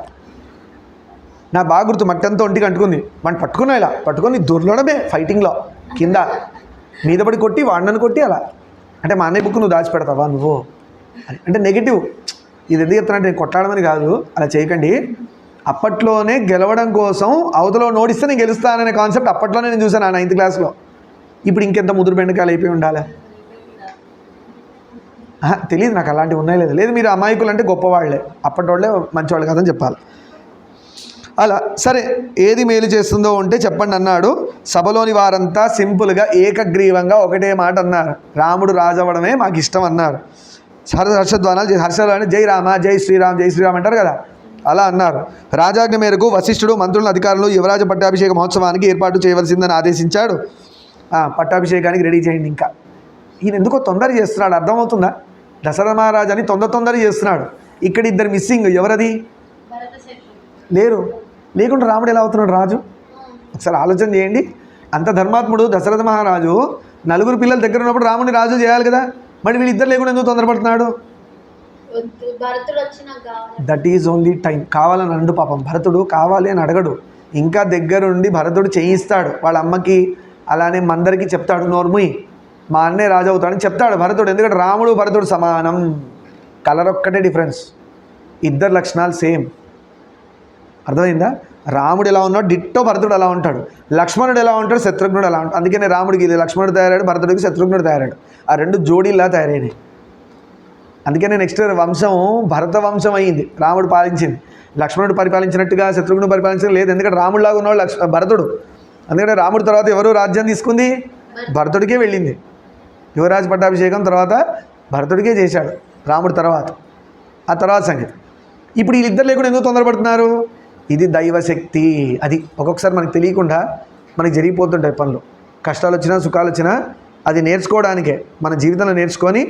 నా బాగా గుర్తు, మట్టంతా ఒంటికి అంటుకుంది. వాడిని పట్టుకున్నా, ఇలా పట్టుకొని దొర్లడమే ఫైటింగ్లో, కింద మీద పడి కొట్టి వాడినని కొట్టి అలా. అంటే మా అన్నయ్య బుక్ నువ్వు దాచిపెడతావా నువ్వు అంటే నెగిటివ్. ఇది ఎందుకు చెప్తానంటే నేను కొట్లాడమని కాదు, అలా చేయకండి. అప్పట్లోనే గెలవడం కోసం అవతలో నోడిస్తే నేను గెలుస్తాననే కాన్సెప్ట్ అప్పట్లోనే నేను చూసాను ఆ 9th క్లాస్లో. ఇప్పుడు ఇంకెంత ముదురు బెండకాయలు అయిపోయి ఉండాలి. తెలియదు నాకు అలాంటివి ఉన్నాయి లేదు. మీరు అమాయకులు అంటే గొప్పవాళ్లే, అప్పటి వాళ్ళే మంచివాళ్ళు కాదని చెప్పాలి. అలా సరే, ఏది మేలు చేస్తుందో ఉంటే చెప్పండి అన్నాడు. సభలోని వారంతా సింపుల్గా ఏకగ్రీవంగా ఒకటే మాట అన్నారు, రాముడు రాజవ్వడమే మాకు ఇష్టం అన్నారు. హర్షధ్వానాలు, హర్షధ్వానాలు జై రామ జై శ్రీరామ్ అంటారు కదా, అలా అన్నారు. రాజాజ్ఞ మేరకు వశిష్ఠుడు మంత్రులను అధికారులు యువరాజ పట్టాభిషేక మహోత్సవానికి ఏర్పాటు చేయవలసిందని ఆదేశించాడు. పట్టాభిషేకానికి రెడీ చేయండి. ఇంకా ఈయన ఎందుకో తొందర చేస్తున్నాడు, అర్థమవుతుందా? దశరథ మహారాజు అని తొందర చేస్తున్నాడు. ఇక్కడ ఇద్దరు మిస్సింగ్. ఎవరది? లేకుండా రాముడు ఎలా అవుతున్నాడు రాజు? ఒకసారి ఆలోచన చేయండి. అంత ధర్మాత్ముడు దశరథ మహారాజు 4 పిల్లల దగ్గర ఉన్నప్పుడు రాముడిని రాజు చేయాలి కదా, మరి వీళ్ళిద్దరు లేకుండా ఎందుకు తొందరపడుతున్నాడు? That is only time. కావాలని అండు పాపం. భరతుడు కావాలి అని అడగడు, ఇంకా దగ్గరుండి భరతుడు చేయిస్తాడు. వాళ్ళ అమ్మకి అలానే మందరికి చెప్తాడు, నోర్ముయ్ మా అన్నే రాజు అవుతాడని చెప్తాడు భరతుడు. ఎందుకంటే రాముడు భరతుడు సమానం, కలర్ ఒక్కటే డిఫరెన్స్, ఇద్దరు లక్షణాలు సేమ్. అర్థమైందా? రాముడు ఎలా ఉన్నాడు డిట్టో భరతుడు అలా ఉంటాడు. లక్ష్మణుడు ఎలా ఉంటాడు, శత్రుఘ్నుడు అలా ఉంటాడు. అందుకనే రాముడికి ఇది లక్ష్మణుడు తయారాడు, భరతుడికి శత్రుఘ్నుడు తయారాడు. ఆ 2 జోడీలా తయారైనాయి. అందుకనే నెక్స్ట్ వంశం భరత వంశం అయ్యింది, రాముడు పాలించింది. లక్ష్మణుడు పరిపాలించినట్టుగా శత్రుఘ్నుడు పరిపాలించడం లేదు, ఎందుకంటే రాముడిలాగా ఉన్నవాడు భరతుడు. అందుకంటే రాముడి తర్వాత ఎవరు రాజ్యం తీసుకుంది? భరతుడికే వెళ్ళింది. యువరాజ పట్టాభిషేకం తర్వాత భరతుడికే చేశాడు రాముడి తర్వాత. ఆ తర్వాత సంగతి. ఇప్పుడు వీళ్ళిద్దరు లేకుండా ఎందుకు తొందరపడుతున్నారు? ఇది దైవశక్తి. అది ఒక్కొక్కసారి మనకు తెలియకుండా మనకి జరిగిపోతుంటాయి పనులు. కష్టాలు వచ్చినా సుఖాలు వచ్చినా అది నేర్చుకోవడానికే. మన జీవితంలో నేర్చుకొని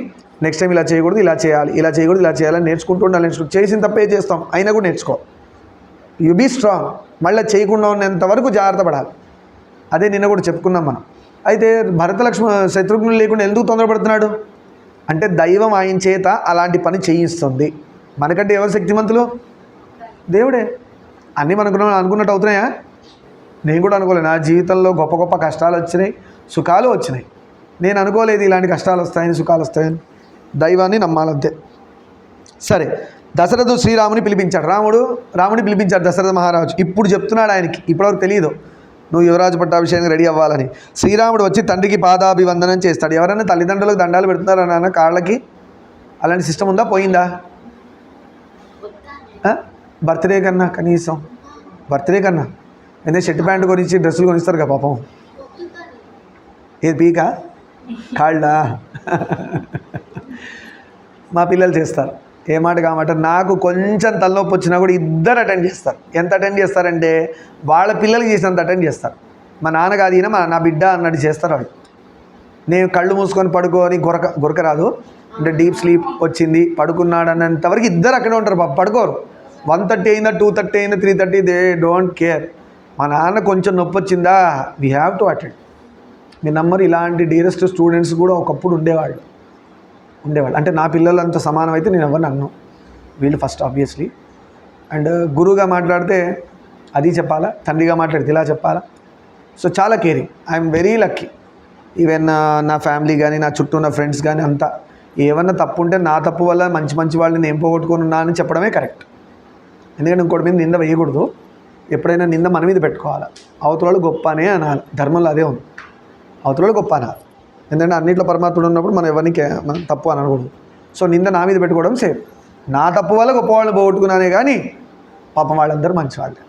నెక్స్ట్ టైం ఇలా చేయకూడదు, ఇలా చేయాలి, ఇలా చేయకూడదు, ఇలా చేయాలని నేర్చుకుంటూ ఉండాలి. చేసిన తప్పే చేస్తాం, అయినా కూడా నేర్చుకో. You be strong. మళ్ళీ చేయకుండా ఉన్నంత వరకు జాగ్రత్త పడాలి. అదే నిన్న కూడా చెప్పుకున్నాం మనం. అయితే భరత శత్రుఘ్నులు లేకుండా ఎందుకు తొందరపడుతున్నాడు అంటే దైవం ఆయన చేత అలాంటి పని చేయిస్తుంది. మనకంటే ఎవరు శక్తిమంతులు? దేవుడే. అన్నీ మనకు అనుకున్నట్టు అవుతున్నాయా? నేను కూడా అనుకోలేదు. నా జీవితంలో గొప్ప కష్టాలు వచ్చినాయి, సుఖాలు వచ్చినాయి. నేను అనుకోలేదు ఇలాంటి కష్టాలు వస్తాయని, సుఖాలు వస్తాయని. దైవాన్ని నమ్మాలంతే. సరే, దశరథుడు శ్రీరాముని పిలిపించాడు. రాముని పిలిపించాడు దశరథ మహారాజు. ఇప్పుడు చెప్తున్నాడు ఆయనకి, ఇప్పటివరకు తెలియదు నువ్వు యువరాజు పట్టాభిషేకానికి రెడీ అవ్వాలని. శ్రీరాముడు వచ్చి తండ్రికి పాదాభివందనం చేస్తాడు. ఎవరైనా తల్లిదండ్రులకు దండాలు పెడుతున్నారా నాన్న కాళ్ళకి? అలాంటి సిస్టమ్ ఉందా? పోయిందా? బర్త్డే కన్నా కనీసం బర్త్డే కన్నా ఎందుకంటే షర్ట్ ప్యాంట్ గురించి డ్రెస్సులు కొనిస్తారు కదా పాపం. ఏది పీకా కాళ్ళా? మా పిల్లలు చేస్తారు, ఏ మాట కామాట. నాకు కొంచెం తలనొప్పి వచ్చినా కూడా ఇద్దరు అటెండ్ చేస్తారు. ఎంత అటెండ్ చేస్తారంటే వాళ్ళ పిల్లలకి చేసినంత అటెండ్ చేస్తారు. మా నాన్న కాదు ఈయన, నా బిడ్డ అన్నట్టు చేస్తారు వాళ్ళు. నేను కళ్ళు మూసుకొని పడుకొని గురక రాదు అంటే డీప్ స్లీప్ వచ్చింది పడుకున్నాడు అన్నంతవరకు ఇద్దరు అక్కడే ఉంటారు. పడుకోరు. 1:30 అయిందా, 2:30 అయిందా, 3:30, దే డోంట్ కేర్. మా నాన్న కొంచెం నొప్పి వచ్చిందా, we have to attend. Me number ఇలాంటి డియరెస్ట్ స్టూడెంట్స్ కూడా ఒకప్పుడు ఉండేవాళ్ళు. అంటే నా పిల్లలు అంత సమానం అయితే నేను ఎవరిని అన్నాను, వీళ్ళు ఫస్ట్ ఆబ్వియస్లీ. అండ్ గురువుగా మాట్లాడితే అది చెప్పాలా, తండ్రిగా మాట్లాడితే ఇలా చెప్పాలా. సో చాలా caring. I'm very lucky. Even నా ఫ్యామిలీ కానీ నా చుట్టూ ఉన్న ఫ్రెండ్స్ కానీ అంతా ఏమన్నా తప్పు ఉంటే నా తప్పు వల్ల మంచి వాళ్ళని నేను పోగొట్టుకొని ఉన్నా అని చెప్పడమే కరెక్ట్. ఎందుకంటే ఇంకోటి మీద నింద వేయకూడదు. ఎప్పుడైనా నింద మన మీద పెట్టుకోవాలి. అవతల గొప్ప అనే అనాలి. ధర్మంలో అదే ఉంది, అవతల గొప్ప అనాలి. ఎందుకంటే అన్నింటిలో పరమాత్ముడు ఉన్నప్పుడు మనం ఎవరికి మనం తప్పు అనకూడదు. సో నింద నా మీద పెట్టుకోవడం సేఫ్. నా తప్పు వల్ల గొప్ప వాళ్ళని పోగొట్టుకున్నానే కానీ పాపం వాళ్ళందరూ మంచివాళ్ళే.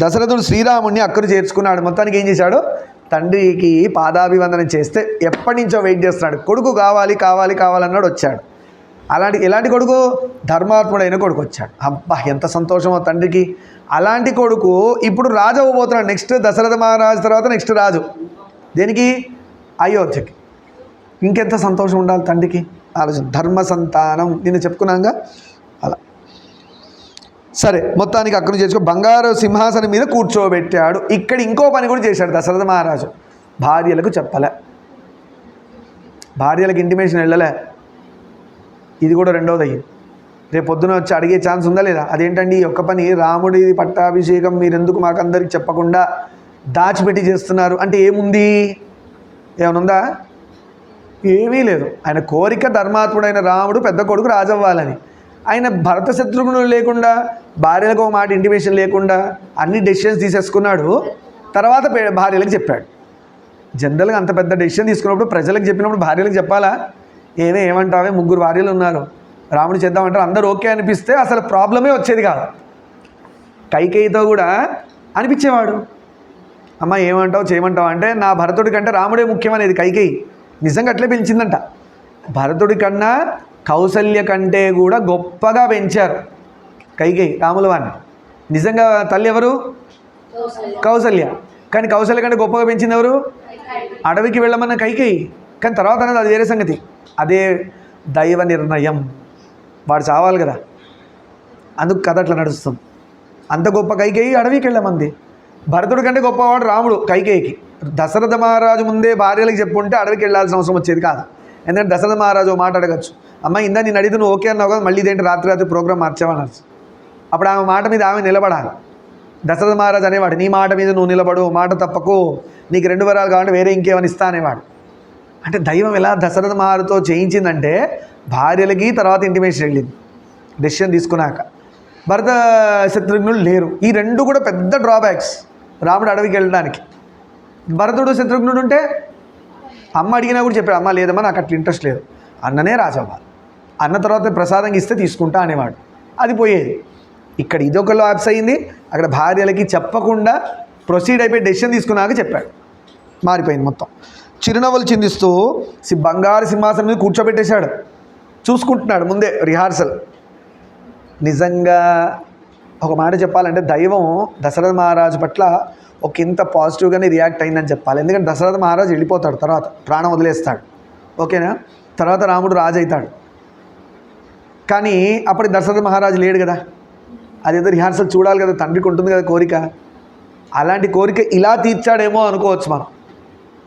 దశరథుడు శ్రీరాముడిని అక్కడు చేర్చుకున్నాడు. మొత్తానికి ఏం చేశాడు, తండ్రికి పాదాభివందనం చేస్తే ఎప్పటి నుంచో వెయిట్ చేస్తున్నాడు. కొడుకు కావాలన్నాడు, వచ్చాడు. ఎలాంటి కొడుకు? ధర్మాత్ముడైన కొడుకు వచ్చాడు. అబ్బా ఎంత సంతోషమో తండ్రికి. అలాంటి కొడుకు ఇప్పుడు రాజు అవ్వబోతున్నాడు. నెక్స్ట్ దశరథ మహారాజు తర్వాత నెక్స్ట్ రాజు. దేనికి? అయోధ్యకి. ఇంకెంత సంతోషం ఉండాలి తండ్రికి. ఆలోచన. ధర్మ సంతానం నిన్ను చెప్పుకున్నాగా అలా. సరే, మొత్తానికి అక్కడ చేసుకొని బంగారు సింహాసనం మీద కూర్చోబెట్టాడు. ఇక్కడ ఇంకో పని కూడా చేశాడు దశరథ మహారాజు. భార్యలకు చెప్పలే, భార్యలకు ఇంటిమేషన్ వెళ్ళలే. ఇది కూడా రెండవది అయ్యింది. రేపు పొద్దున వచ్చి అడిగే ఛాన్స్ ఉందా లేదా? అదేంటండి ఈ ఒక్క పని, రాముడి పట్టాభిషేకం మీరెందుకు మాకు అందరికి చెప్పకుండా దాచిపెట్టి చేస్తున్నారు అంటే ఏముంది? ఏమనుందా? ఏమీ లేదు. ఆయన కోరిక ధర్మాత్ముడైన రాముడు పెద్ద కొడుకు రాజవ్వాలని. ఆయన భరత శత్రుఘ్నులు లేకుండా, భార్యలకు ఒక మాట ఇంటిమేషన్ లేకుండా అన్ని డెసిషన్స్ తీసేసుకున్నాడు. తర్వాత భార్యలకు చెప్పాడు. జనరల్గా అంత పెద్ద డెసిషన్ తీసుకున్నప్పుడు ప్రజలకు చెప్పినప్పుడు భార్యలకు చెప్పాలా? ఏమంటావే 3 భార్యలు ఉన్నారు, రాముడు చేద్దామంటారు, అందరూ ఓకే అనిపిస్తే అసలు ప్రాబ్లమే వచ్చేది కాదు. కైకేయితో కూడా అనిపించేవాడు, అమ్మ ఏమంటావు చేయమంటావు అంటే నా భరతుడి కంటే రాముడే ముఖ్యమనేది కైకేయి. నిజంగా అట్లే పెంచిందంట. భరతుడి కన్నా కౌసల్య కంటే కూడా గొప్పగా పెంచారు కైకేయి రాముల వారిని. నిజంగా తల్లి ఎవరు? కౌసల్య. కానీ కౌసల్య కంటే గొప్పగా పెంచింది ఎవరు? అడవికి వెళ్ళమన్న కైకేయి. కానీ తర్వాత అనేది అది వేరే సంగతి. అదే దైవ నిర్ణయం. వాడు చావాలి కదా, అందుకు కథ అట్లా నడుస్తుంది. అంత గొప్ప కైకేయి అడవికి వెళ్ళమంది. భరతుడి కంటే గొప్పవాడు రాముడు కైకేయికి. దశరథ మహారాజు ముందే భార్యలకు చెప్పుంటే అడవికి వెళ్ళాల్సిన అవసరం వచ్చేది కాదు. ఎందుకంటే దశరథ మహారాజు మాట అడగచ్చు, అమ్మ ఇందా నేను అడిగితే నువ్వు ఓకే అన్నావు కదా, మళ్ళీ ఇదేంటి రాత్రి ప్రోగ్రామ్ మార్చావనొచ్చు. అప్పుడు ఆమె మాట మీద ఆమె నిలబడాలి. దశరథ మహారాజు అనేవాడు, నీ మాట మీద నువ్వు నిలబడు, మాట తప్పకు, నీకు 2 వరాలు కావాలంటే వేరే ఇంకేమని ఇస్తా అనేవాడు. అంటే దైవం ఎలా దశరథ మహారాజుతో చేయించిందంటే భార్యలకి తర్వాత ఇంటిమేషన్ వెళ్ళింది డెసిషన్ తీసుకున్నాక. భరత శత్రుఘ్నులు లేరు. ఈ 2 కూడా పెద్ద డ్రాబ్యాక్స్ రాముడు అడవికి వెళ్ళడానికి. భరతుడు శత్రుఘ్నుడు ఉంటే అమ్మ అడిగినా కూడా చెప్పాడు, అమ్మ లేదమ్మా నాకు అట్లా ఇంట్రెస్ట్ లేదు, అన్ననే రాజవ్వాలి, అన్న తర్వాత ప్రసాదం ఇస్తే తీసుకుంటా అనేవాడు. అది పోయేది. ఇక్కడ ఇదొక ల్యాప్స్ అయింది. అక్కడ భార్యలకి చెప్పకుండా ప్రొసీడ్ అయిపోయి డెసిషన్ తీసుకున్నాక చెప్పాడు. మారిపోయింది మొత్తం. చిరునవ్వులు చిందిస్తూ బంగారు సింహాసనం మీద కూర్చోబెట్టేశాడు. చూసుకుంటున్నాడు ముందే రిహార్సల్. నిజంగా ఒక మాట చెప్పాలంటే దైవం దశరథ మహారాజు పట్ల ఒక ఇంత పాజిటివ్గానే రియాక్ట్ అయిందని చెప్పాలి. ఎందుకంటే దశరథ మహారాజు వెళ్ళిపోతాడు, తర్వాత ప్రాణం వదిలేస్తాడు, ఓకేనా. తర్వాత రాముడు రాజు అవుతాడు. కానీ అప్పటి దశరథ మహారాజు లేడు కదా, అదేదో రిహార్సల్ చూడాలి కదా, తండ్రికి ఉంటుంది కదా కోరిక. అలాంటి కోరిక ఇలా తీర్చాడేమో అనుకోవచ్చు మనం.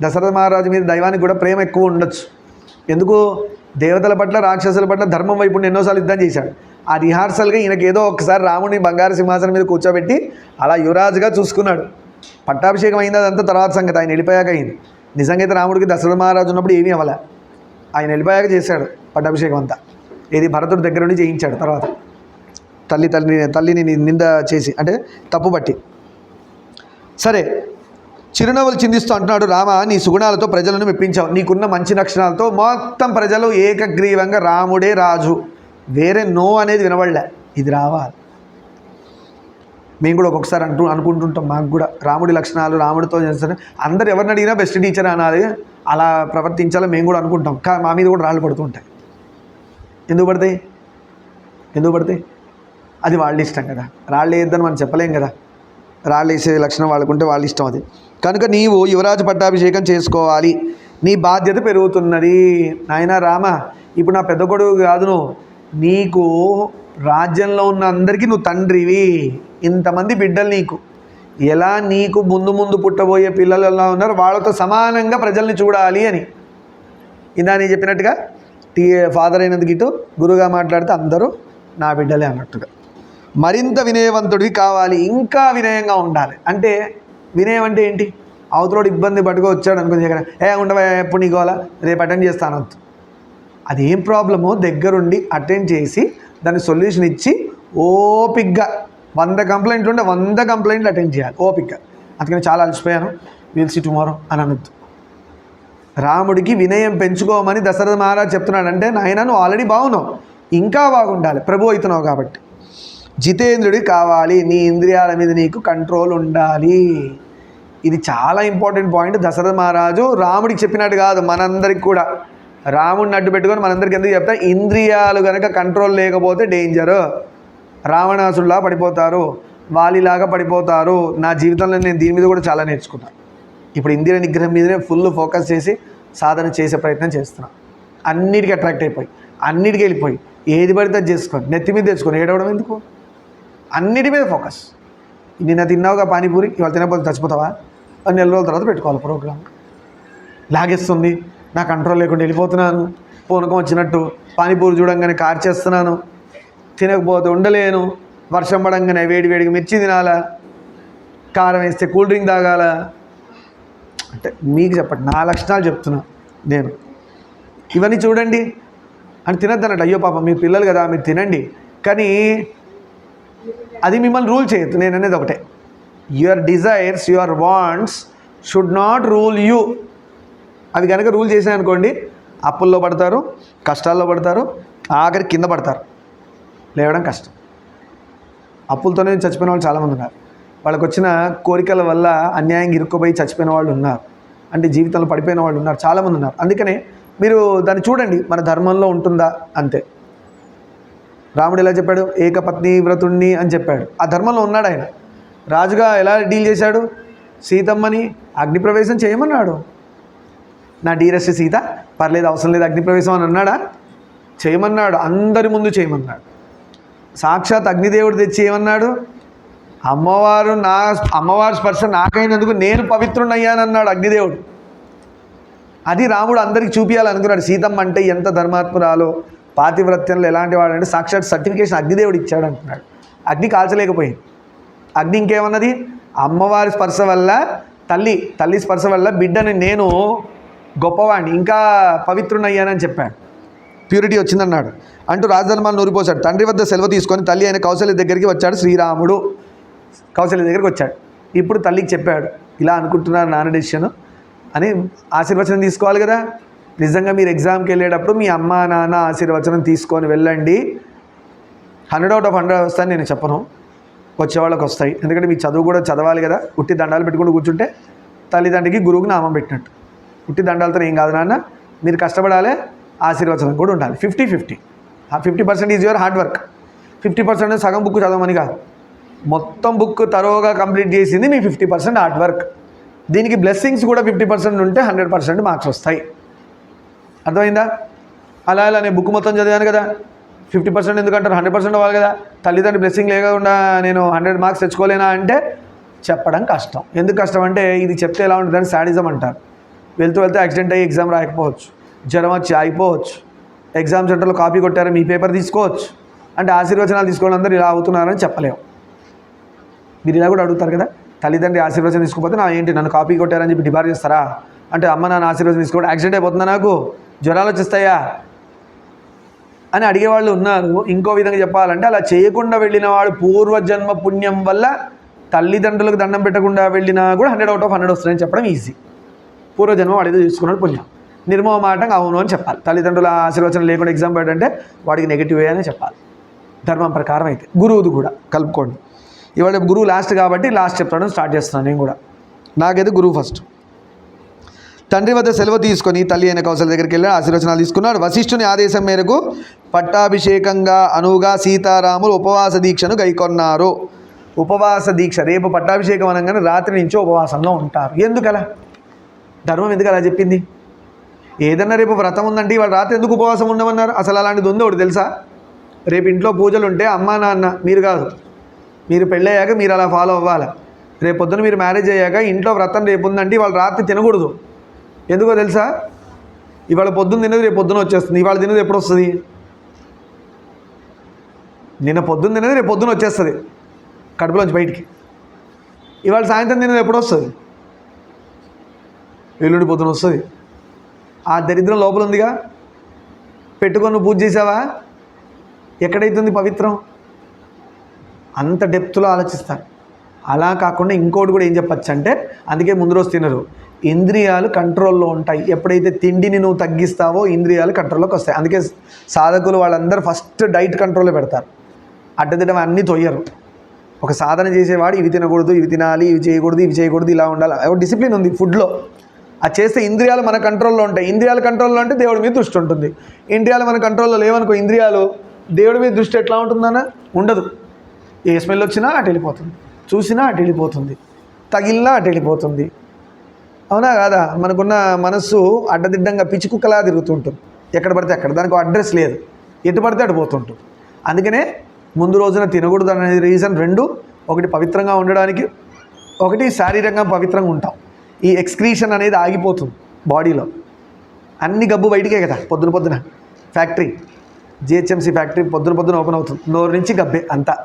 దశరథ మహారాజు మీద దైవానికి కూడా ప్రేమ ఎక్కువ ఉండొచ్చు. ఎందుకు? దేవతల పట్ల రాక్షసుల పట్ల ధర్మం వైపు ఎన్నోసార్లు యుద్ధం చేశాడు. ఆ రిహార్సల్గా ఈయనకి ఏదో ఒకసారి రాముడిని బంగారు సింహాసనం మీద కూర్చోబెట్టి అలా యువరాజుగా చూసుకున్నాడు. పట్టాభిషేకం అయింది అదంతా తర్వాత సంగతి, ఆయన వెళ్ళిపోయాక అయింది. నిజంగా అయితే రాముడికి దశరథ మహారాజు ఉన్నప్పుడు ఏమీ అవ్వలే, ఆయన వెళ్ళిపోయాక చేశాడు పట్టాభిషేకం అంతా. ఇది భరతుడి దగ్గర నుండి చేయించాడు తర్వాత తల్లిని నింద చేసి, అంటే తప్పుపట్టి. సరే, చిరునవ్వులు చిందిస్తూ అంటున్నాడు, రామ నీ సుగుణాలతో ప్రజలను మెప్పించావు, నీకున్న మంచి లక్షణాలతో మొత్తం ప్రజలు ఏకగ్రీవంగా రాముడే రాజు, వేరే నో అనేది వినబడలే. ఇది రావాలి. మేము కూడా ఒక్కొక్కసారి అనుకుంటుంటాం, మాకు కూడా రాముడి లక్షణాలు, రాముడితో చేస్తారు, అందరు ఎవరిని అడిగినా బెస్ట్ టీచర్ అనాలి, అలా ప్రవర్తించాలో మేము కూడా అనుకుంటాం. కానీ మా మీద కూడా రాళ్ళు పడుతూ ఉంటాయి. ఎందుకు పడతాయి? అది వాళ్ళ ఇష్టం కదా, రాళ్ళు వేద్దని మనం చెప్పలేం కదా. రాళ్ళు వేసే లక్షణం వాళ్ళకుంటే వాళ్ళ ఇష్టం అది. కనుక నీవు యువరాజు పట్టాభిషేకం చేసుకోవాలి, నీ బాధ్యత పెరుగుతున్నది. నాయనా రామ, ఇప్పుడు నా పెద్ద కొడుకు కాదు నువ్వు, నీకు రాజ్యంలో ఉన్న అందరికీ నువ్వు తండ్రివి, ఇంతమంది బిడ్డలు నీకు, ఎలా నీకు ముందు పుట్టబోయే పిల్లలు ఎలా ఉన్నారు వాళ్ళతో సమానంగా ప్రజల్ని చూడాలి అని. ఇందా నేను చెప్పినట్టుగా ఫాదర్ అయినందుకు ఇటు గురువుగా మాట్లాడితే అందరూ నా బిడ్డలే అన్నట్టుగా. మరింత వినయవంతుడివి కావాలి, ఇంకా వినయంగా ఉండాలి. అంటే వినయం అంటే ఏంటి? అవతలోడు ఇబ్బంది పట్టుకో వచ్చాడు అనుకుని దగ్గర ఉండవా ఎప్పుడు నీకోవాలా రేపు అటెండ్ చేస్తాను, అదేం ప్రాబ్లమో దగ్గరుండి అటెండ్ చేసి దాన్ని సొల్యూషన్ ఇచ్చి ఓపిక్గా 100 కంప్లైంట్లు ఉంటే 100 కంప్లైంట్లు అటెండ్ చేయాలి ఓపిక్గా. అందుకని చాలా అలసిపోయాను, విల్ సీ టుమారో అని అనొద్దు. రాముడికి వినయం పెంచుకోమని దశరథ మహారాజు చెప్తున్నాడు. అంటే నాయన నువ్వు ఆల్రెడీ బాగున్నావు, ఇంకా బాగుండాలి, ప్రభు అవుతున్నావు కాబట్టి. జితేంద్రుడి కావాలి, నీ ఇంద్రియాల మీద నీకు కంట్రోల్ ఉండాలి. ఇది చాలా ఇంపార్టెంట్ పాయింట్. దశరథ మహారాజు రాముడికి చెప్పినట్టు కాదు, మనందరికి కూడా. రాముడిని అడ్డు పెట్టుకొని మనందరికి ఎందుకు చెప్తా, ఇంద్రియాలు కనుక కంట్రోల్ లేకపోతే డేంజరు, రావణాసుల్లా పడిపోతారు, వాలిలాగా పడిపోతారు. నా జీవితంలో నేను దీని మీద కూడా చాలా నేర్చుకున్నాను. ఇప్పుడు ఇంద్రియ నిగ్రహం మీదనే ఫుల్ ఫోకస్ చేసి సాధన చేసే ప్రయత్నం చేస్తున్నాను. అన్నిటికీ అట్రాక్ట్ అయిపోయి, అన్నిటికీ వెళ్ళిపోయి, ఏది పడితే అది చేసుకొని నెత్తి మీద తెచ్చుకొని ఏడవడం ఎందుకు? అన్నిటి మీద ఫోకస్. నిన్న తిన్నావుగా పానీపూరి, ఇవాళ తినకపోతే చచ్చిపోతావా? 4 రోజుల తర్వాత పెట్టుకోవాలి ప్రోగ్రామ్. లాగేస్తుంది, నా కంట్రోల్ లేకుండా వెళ్ళిపోతున్నాను, పూనకం వచ్చినట్టు పానీపూరి చూడంగానే కార్ చేస్తున్నాను, తినకపోతే ఉండలేను, వర్షం పడంగానే వేడిగా మిర్చి తినాలా, కారం వేస్తే కూల్ డ్రింక్ తాగాల. అంటే మీకు చెప్పండి, నా లక్షణాలు చెప్తున్నా నేను. ఇవన్నీ చూడండి అని తినద్దు అన్నట్టు. అయ్యో పాప మీరు పిల్లలు కదా మీరు తినండి, కానీ అది మిమ్మల్ని రూల్ చేయొద్దు. నేను అనేది ఒకటే, your desires, your wants should not rule you. అవి కనుక రూల్ చేసాయనుకోండి, అప్పుల్లో పడతారు, కష్టాల్లో పడతారు, ఆఖరి కింద పడతారు, లేవడం కష్టం. అప్పులతోనే చచ్చిపోయిన వాళ్ళు చాలామంది ఉన్నారు. వాళ్ళకు వచ్చిన కోరికల వల్ల అన్యాయంగా ఇరుక్కుపోయి చచ్చిపోయిన వాళ్ళు ఉన్నారు, అంటే జీవితంలో పడిపోయిన వాళ్ళు ఉన్నారు, చాలామంది ఉన్నారు. అందుకనే మీరు దాన్ని చూడండి, మన ధర్మంలో ఉంటుందా అంతే. రాముడు ఎలా చెప్పాడు, ఏకపత్ని వ్రతుణ్ణి అని చెప్పాడు. ఆ ధర్మంలో ఉన్నాడు ఆయన. రాజుగా ఎలా డీల్ చేశాడు, సీతమ్మని అగ్నిప్రవేశం చేయమన్నాడు. నా డీరెస్ట్ సీత, పర్లేదు అవసరం లేదు అగ్నిప్రవేశం అని అన్నాడా? చేయమన్నాడు, అందరి ముందు చేయమన్నాడు. సాక్షాత్ అగ్నిదేవుడు తెచ్చి ఏమన్నాడు, అమ్మవారి స్పర్శ నాకైనందుకు నేను పవిత్రునయ్యానన్నాడు అగ్నిదేవుడు. అది రాముడు అందరికి చూపించాలనుకున్నాడు. సీతమ్మ అంటే ఎంత ధర్మాత్మురాలో, పాతివ్రత్యంలో ఎలాంటి వాడంటే సాక్షాత్ సర్టిఫికేషన్ అగ్నిదేవుడు ఇచ్చాడు అంటున్నాడు. అగ్ని కాల్చలేకపోయింది. అగ్ని ఇంకేమన్నది, అమ్మవారి స్పర్శ వల్ల, తల్లి స్పర్శ వల్ల బిడ్డని నేను గొప్పవాడిని, ఇంకా పవిత్రునయ్యానని చెప్పాడు. ప్యూరిటీ వచ్చిందన్నాడు. అంటూ రాజధర్మాన్ని నూరిపోశాడు. తండ్రి వద్ద సెలవు తీసుకొని తల్లి అయిన కౌశల్య దగ్గరికి వచ్చాడు శ్రీరాముడు. కౌశల్య దగ్గరికి వచ్చాడు. ఇప్పుడు తల్లికి చెప్పాడు, ఇలా అనుకుంటున్నారు నాన్న డెసిషన్ అని. ఆశీర్వచనం తీసుకోవాలి కదా. నిజంగా మీరు ఎగ్జామ్కి వెళ్ళేటప్పుడు మీ అమ్మ నాన్న ఆశీర్వచనం తీసుకొని వెళ్ళండి. 100 out of 100 వస్తాయని నేను చెప్పను, వచ్చేవాళ్ళకి వస్తాయి. ఎందుకంటే మీ చదువు కూడా చదవాలి కదా. ఉట్టి దండాలు పెట్టుకుంటూ కూర్చుంటే తల్లిదండ్రికి గురువుకి నామం పెట్టినట్టు. ఉట్టి దండాలతో ఏం కాదు నాన్న, మీరు కష్టపడాలి, ఆశీర్వచనం కూడా ఉండాలి. 50-50. 50% ఈజ్ యువర్ హార్డ్ వర్క్, 50% సగం బుక్ చదవమని కాదు, మొత్తం బుక్ తరోగా కంప్లీట్ చేసింది మీ 50% హార్డ్ వర్క్. దీనికి బ్లెస్సింగ్స్ కూడా 50% ఉంటే 100% మార్క్స్ వస్తాయి. అర్థమైందా? అలా నేను బుక్ మొత్తం చదివాను కదా, 50% ఎందుకంటారు, 100% అవ్వాలి కదా. తల్లిదండ్రి బ్లెస్సింగ్ లేకుండా నేను 100 మార్క్స్ తెచ్చుకోలేనా అంటే చెప్పడం కష్టం. ఎందుకు కష్టం అంటే, ఇది చెప్తే ఎలా ఉంటుందని శాడిజం అంటారు. వెళ్తూ యాక్సిడెంట్ అయ్యి ఎగ్జామ్ రాయకపోవచ్చు, జ్వరం వచ్చి ఆగిపోవచ్చు, ఎగ్జామ్ సెంటర్లో కాపీ కొట్టారు మీ పేపర్ తీసుకోవచ్చు. అంటే ఆశీర్వచనాలు తీసుకోవడం అందరూ ఇలా అవుతున్నారని చెప్పలేము. మీరు ఇలా కూడా అడుగుతారు కదా, తల్లిదండ్రి ఆశీర్వచనం తీసుకోకపోతే ఏంటి నన్ను కాపీ కొట్టారని చెప్పి డిబార్ చేస్తారా? అంటే అమ్మ నాన్న ఆశీర్వాదం తీసుకోవడం యాక్సిడెంట్ అయిపోతుందా, నాకు జ్వరాలు వచ్చేస్తాయా అని అడిగేవాళ్ళు ఉన్నారు. ఇంకో విధంగా చెప్పాలంటే అలా చేయకుండా వెళ్ళిన వాడు పూర్వజన్మ పుణ్యం వల్ల తల్లిదండ్రులకు దండం పెట్టకుండా వెళ్ళినా కూడా 100 out of 100 వస్తుందని చెప్పడం ఈజీ. పూర్వజన్మ వాడితో తీసుకున్నాడు పుణ్యం, నిర్మోహమాటంగా అవును అని చెప్పాలి. తల్లిదండ్రుల ఆశీర్వచనం లేకుండా ఎగ్జామ్ పెట్టంటే వాడికి నెగిటివే అని చెప్పాలి ధర్మం ప్రకారం. అయితే గురువుది కూడా కలుపుకోండి. ఇవాళ గురువు లాస్ట్ కాబట్టి లాస్ట్ చెప్తాను, స్టార్ట్ చేస్తున్నాను నేను కూడా. నాకైతే గురువు ఫస్ట్. తండ్రి వద్ద సెలవు తీసుకొని తల్లి అయిన కౌశల్య దగ్గరికి వెళ్ళి ఆశీర్వచనాలు తీసుకున్నాడు. వశిష్ఠుని ఆదేశం మేరకు పట్టాభిషేకంగా అనువుగా సీతారాములు ఉపవాస దీక్షను గైకొన్నారు. ఉపవాస దీక్ష, రేపు పట్టాభిషేకం అనగానే రాత్రి నుంచి ఉపవాసంలో ఉంటారు. ఎందుకలా? ధర్మం ఎందుకు అలా చెప్పింది? ఏదన్నా రేపు వ్రతం ఉందంటే ఇవాళ రాత్రి ఎందుకు ఉపవాసం ఉండమన్నారు? అసలు అలాంటిది ఉందో ఒకటి తెలుసా? రేపు ఇంట్లో పూజలు ఉంటే అమ్మా నాన్న, మీరు కాదు, మీరు పెళ్ళయ్యాక మీరు అలా ఫాలో అవ్వాలి. రేపు పొద్దున మీరు మ్యారేజ్ అయ్యాక ఇంట్లో వ్రతం రేపు ఉందంటే ఇవాళ రాత్రి తినకూడదు. ఎందుకో తెలుసా? ఇవాళ పొద్దున్న తినేది రేపు పొద్దున వచ్చేస్తుంది. ఇవాళ తినేది ఎప్పుడు వస్తుంది? నిన్న పొద్దున్న తినేది రేపు పొద్దున వచ్చేస్తుంది కడుపులోంచి బయటికి. ఇవాళ సాయంత్రం తినేది ఎప్పుడు వస్తుంది? ఎల్లుండి పొద్దున వస్తుంది. ఆ దరిద్రం లోపల ఉందిగా, పెట్టుకొని పూజ చేసావా? ఎక్కడైతుంది పవిత్రం? అంత డెప్త్లో ఆలోచిస్తారు. అలా కాకుండా ఇంకోటి కూడా ఏం చెప్పచ్చు అంటే, అందుకే ముందు రోజు తినరు, ఇంద్రియాలు కంట్రోల్లో ఉంటాయి. ఎప్పుడైతే తిండిని నువ్వు తగ్గిస్తావో ఇంద్రియాలు కంట్రోల్లోకి వస్తాయి. అందుకే సాధకులు వాళ్ళందరూ ఫస్ట్ డైట్ కంట్రోల్లో పెడతారు, అడ్డదిడ్డం అన్నీ తొయ్యరు. ఒక సాధన చేసేవాడు ఇవి తినకూడదు, ఇవి తినాలి, ఇవి చేయకూడదు, ఇలా ఉండాలి. ఒక డిసిప్లిన్ ఉంది ఫుడ్లో. అది చేస్తే ఇంద్రియాలు మన కంట్రోల్లో ఉంటాయి. ఇంద్రియాలు కంట్రోల్లో అంటే దేవుడి మీద దృష్టి ఉంటుంది. ఇంద్రియాలు మన కంట్రోల్లో లేవనుకో, ఇంద్రియాలు దేవుడి మీద దృష్టి ఎట్లా ఉంటుందన్నా? ఉండదు. ఏ స్మెల్ వచ్చినా అటు వెళ్ళిపోతుంది, చూసినా అటు వెళ్ళిపోతుంది, తగిలినా అటు వెళ్ళిపోతుంది. అవునా కాదా? మనకున్న మనస్సు అడ్డదిడ్డంగా పిచ్చి కుక్కలా తిరుగుతుంటుంది, ఎక్కడ పడితే అక్కడ. దానికి అడ్రస్ లేదు, ఎటు పడితే అటు పోతుంటుంది. అందుకనే ముందు రోజున తినకూడదు అనేది రీజన్ రెండు. ఒకటి పవిత్రంగా ఉండడానికి, ఒకటి శారీరకంగా పవిత్రంగా ఉంటాం. ఈ ఎక్స్క్రీషన్ అనేది ఆగిపోతుంది బాడీలో. అన్ని గబ్బు బయటికే కదా పొద్దున ఫ్యాక్టరీ, జిహెచ్ఎంసీ ఫ్యాక్టరీ పొద్దున ఓపెన్ అవుతుంది. నోరు నుంచి గబ్బే అంతా.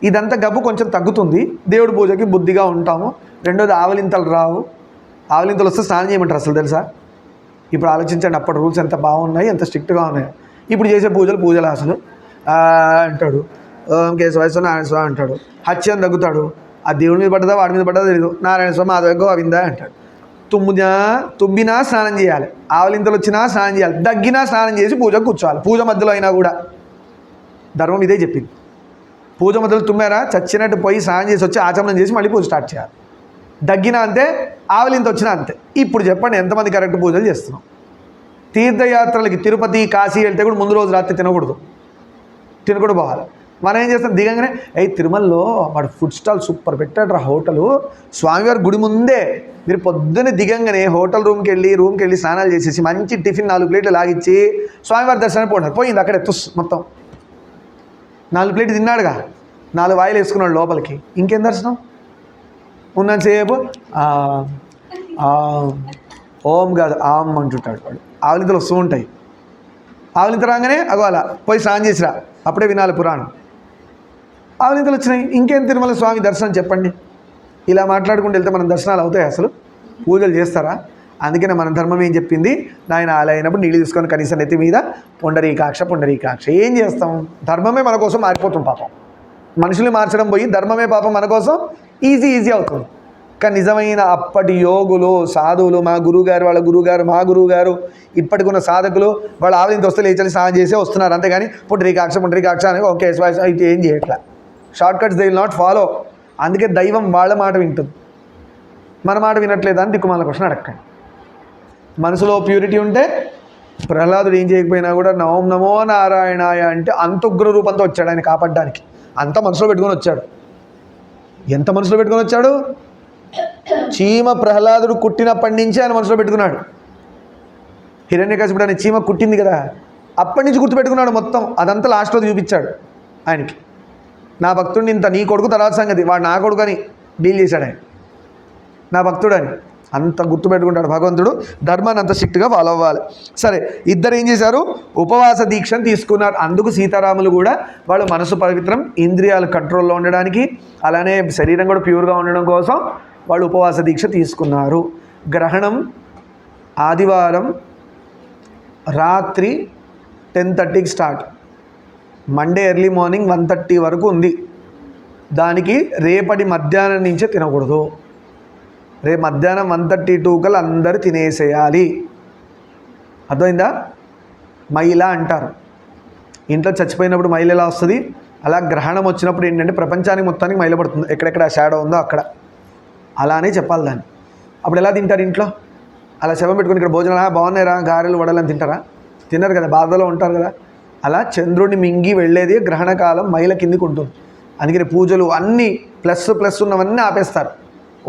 ఇదంతా గబ్బు కొంచెం తగ్గుతుంది, దేవుడి పూజకి బుద్ధిగా ఉంటాము. రెండోది ఆవలింతలు రావు. ఆవలింతలు వస్తే స్నానం చేయమంటారు అసలు తెలుసా? ఇప్పుడు ఆలోచించండి, అప్పటి రూల్స్ ఎంత బాగున్నాయి, ఎంత స్ట్రిక్ట్గా ఉన్నాయి. ఇప్పుడు చేసే పూజలు అసలు అంటాడు, ఓం కేశవాయ నారాయణ స్వామి అంటాడు, హత్యం తగ్గుతాడు. ఆ దేవుడి మీద పడ్డదా వాడి మీద పడ్డదా తెలియదు, నారాయణ స్వామి మాధవ గోవిందా అంటాడు. తుమ్మినా స్నానం చేయాలి, ఆవలింతలు వచ్చినా స్నానం చేయాలి, దగ్గినా స్నానం చేసి పూజకు కూర్చోవాలి. పూజ మధ్యలో అయినా కూడా ధర్మం ఇదే చెప్పింది. పూజ మధ్యలో తుమ్మారా, చచ్చినట్టు పోయి స్నానం చేసి వచ్చి ఆచమనం చేసి మళ్ళీ పూజ స్టార్ట్ చేయాలి. దగ్గినా అంతే, ఆవలింత వచ్చినా అంతే. ఇప్పుడు చెప్పండి ఎంతమంది కరెక్ట్ పూజలు చేస్తున్నాం? తీర్థయాత్రలకి తిరుపతి, కాశీ వెళ్తే కూడా ముందు రోజు రాత్రి తినకూడదు పోవాలి. మనం ఏం చేస్తాం? దిగంగానే తిరుమలలో వాడు ఫుడ్ స్టాల్ సూపర్ పెట్టాడు రా హోటలు, స్వామివారి గుడి ముందే. మీరు పొద్దున్నే దిగంగానే హోటల్ రూమ్కి వెళ్ళి స్నానాలు చేసేసి మంచి టిఫిన్ 4 ప్లేట్లు లాగిచ్చి స్వామివారి దర్శనానికి పోయినారు. పోయింది అక్కడే తుస్ మొత్తం. 4 ప్లేట్లు తిన్నాడుగా, 4 వాయిలు వేసుకున్నాడు లోపలికి, ఇంకేం దర్శనం? ఉన్నంతసేపు ఓం కాదు ఆమ్ అంటుంటాడు వాడు. ఆవలింతలు వస్తూ ఉంటాయి. ఆవలింత రాగానే అలా పోయి స్నానం చేసిరా, అప్పుడే వినాలి పురాణం. ఆవలింతలు వచ్చినాయి, ఇంకేం తిరుమల స్వామి దర్శనం చెప్పండి? ఇలా మాట్లాడుకుంటూ వెళ్తే మన దర్శనాలు అవుతాయి? అసలు పూజలు చేస్తారా? అందుకనే మన ధర్మం ఏం చెప్పింది? నాయన అలా అయినప్పుడు నీళ్ళు తీసుకొని కనీసం నెత్తి మీద పుండరీకాక్ష. ఏం చేస్తాం? ధర్మమే మన కోసం మారిపోతుంది పాపం. మనుషుల్ని మార్చడం పోయి ధర్మమే పాపం మన కోసం ఈజీ అవుతుంది. కానీ నిజమైన అప్పటి యోగులు, సాధువులు, మా గురువుగారు, వాళ్ళ గురువుగారు, మా గురువుగారు, ఇప్పటికున్న సాధకులు, వాళ్ళు ఆవలింత వస్తే లేచి స్నానం చేసే వస్తున్నారు. అంతేగాని పుండరీకాక్ష అని ఓకే అయితే ఏం చేయట్లా. Short cuts they will not follow. అందుకే దైవం వాళ్ళ మాట వింటుంది, మన మాట వినట్లేదా అని దిక్కుమాల క్వశ్చన్ అడగండి. మనసులో ప్యూరిటీ ఉంటే ప్రహ్లాదుడు ఏం చేయకపోయినా కూడా ఓం నమో నారాయణాయ అంటే అంత ఉగ్ర రూపంతో వచ్చాడు ఆయన కాపాడడానికి. అంత మనసులో పెట్టుకొని వచ్చాడు. ఎంత మనసులో పెట్టుకొని వచ్చాడు? చీమ ప్రహ్లాదుడు కుట్టినప్పటి నుంచి ఆయన మనసులో పెట్టుకున్నాడు. హిరణ్యకశిపుడు అనే చీమ కుట్టింది కదా, అప్పటి నుంచి గుర్తుపెట్టుకున్నాడు మొత్తం. అదంతా లాస్ట్లో చూపించాడు ఆయనకి. నా భక్తుడిని ఇంత, నీ కొడుకు తర్వాత సంగతి, వాడు నా కొడుకు అని డీల్ చేశాడు ఆయన, నా భక్తుడు అని. అంత గుర్తుపెట్టుకుంటాడు భగవంతుడు. ధర్మాన్ని అంత స్ట్రిక్ట్గా ఫాలో అవ్వాలి. సరే, ఇద్దరు ఏం చేశారు? ఉపవాస దీక్షను తీసుకున్నారు. అందుకు సీతారాములు కూడా వాళ్ళు మనసు పవిత్రం, ఇంద్రియాలు కంట్రోల్లో ఉండడానికి, అలానే శరీరం కూడా ప్యూర్గా ఉండడం కోసం వాళ్ళు ఉపవాస దీక్ష తీసుకున్నారు. గ్రహణం ఆదివారం రాత్రి 10:30కి స్టార్ట్, మండే ఎర్లీ మార్నింగ్ 1:30 వరకు ఉంది. దానికి రేపటి మధ్యాహ్నం నుంచే తినకూడదు. రేపు మధ్యాహ్నం 1:32 కల్లా అందరూ తినేసేయాలి. అర్థమైందా? మైల అంటారు. ఇంట్లో చచ్చిపోయినప్పుడు మైల ఎలా వస్తుంది, అలా గ్రహణం వచ్చినప్పుడు ఏంటంటే ప్రపంచానికి మొత్తానికి మైల పడుతుంది. ఎక్కడెక్కడ షాడో ఉందో అక్కడ. అలానే చెప్పాలి దాన్ని. అప్పుడు ఎలా తింటారు ఇంట్లో? అలా శవం పెట్టుకుని ఇక్కడ భోజనాలు బాగున్నాయిరా, గారెలు వడలని తింటారా? తిన్నారు కదా, బాధలో ఉంటారు కదా. అలా చంద్రుడిని మింగి వెళ్ళేది గ్రహణకాలం మైల కిందికి ఉంటుంది. అందుకని పూజలు అన్నీ ప్లస్ ఉన్నవన్నీ ఆపేస్తారు.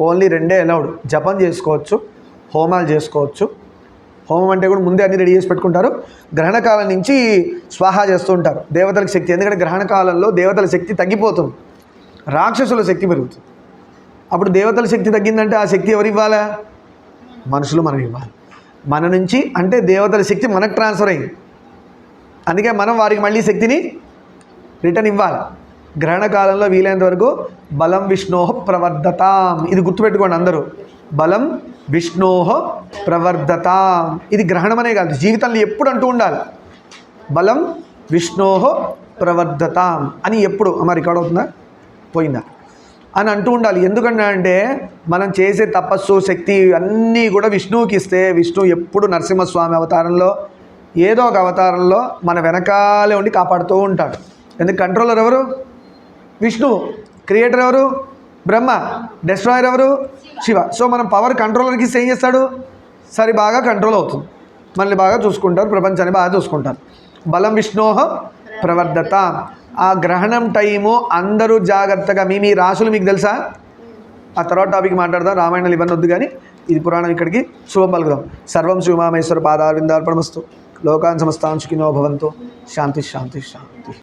Only 2 allowed. జపం చేసుకోవచ్చు, హోమాలు చేసుకోవచ్చు. హోమం అంటే కూడా ముందే అన్నీ రెడీ చేసి పెట్టుకుంటారు. గ్రహణకాలం నుంచి స్వాహా చేస్తూ ఉంటారు దేవతలకు శక్తి. ఎందుకంటే గ్రహణకాలంలో దేవతల శక్తి తగ్గిపోతుంది, రాక్షసుల శక్తి పెరుగుతుంది. అప్పుడు దేవతల శక్తి తగ్గిందంటే ఆ శక్తి ఎవరు ఇవ్వాలా? మనుషులు మనం ఇవ్వాలి. మన నుంచి అంటే దేవతల శక్తి మనకు ట్రాన్స్ఫర్ అయింది. అందుకే మనం వారికి మళ్ళీ శక్తిని రిటర్న్ ఇవ్వాలి. గ్రహణకాలంలో వీలైనంత వరకు బలం విష్ణోహ ప్రవర్ధతాం. ఇది గుర్తుపెట్టుకోండి అందరూ. బలం విష్ణోహ ప్రవర్ధతాం. ఇది గ్రహణమనే కాదు, జీవితంలో ఎప్పుడు అంటూ ఉండాలి. బలం విష్ణోహ ప్రవర్ధతాం అని ఎప్పుడు. అమ్మ రికార్డ్ అవుతుందా? పోయిందా అని అంటూ ఉండాలి. ఎందుకంటే అంటే మనం చేసే తపస్సు శక్తి అన్నీ కూడా విష్ణువుకి ఇస్తే, విష్ణువు ఎప్పుడు నరసింహస్వామి అవతారంలో ఏదో ఒక అవతారంలో మన వెనకాలే ఉండి కాపాడుతూ ఉంటాడు. ఎందుకు? కంట్రోలర్ ఎవరు? విష్ణువు. క్రియేటర్ ఎవరు? బ్రహ్మ. డెస్ట్రాయర్ ఎవరు? శివ. సో మనం పవర్ కంట్రోలర్కి ఇస్తే ఏం చేస్తాడు? సరి బాగా కంట్రోల్ అవుతుంది, మళ్ళీ బాగా చూసుకుంటారు, ప్రపంచాన్ని బాగా చూసుకుంటారు. బలం విష్ణోహ ప్రవర్ధత. ఆ గ్రహణం టైము అందరూ జాగ్రత్తగా మీ రాశులు మీకు తెలుసా? ఆ తర్వాత టాపిక్ మాట్లాడదాం. రామాయణాలు ఇవన్నీ వద్దు కానీ ఇది పురాణం. ఇక్కడికి శుభం పలుకుదాం. సర్వం శివమామేశ్వర పాదారవిందార్పణమస్తు. లోకాన్ సమస్తాన్ సుఖినో భవంతు. శాంతి శాంతి శాంతి.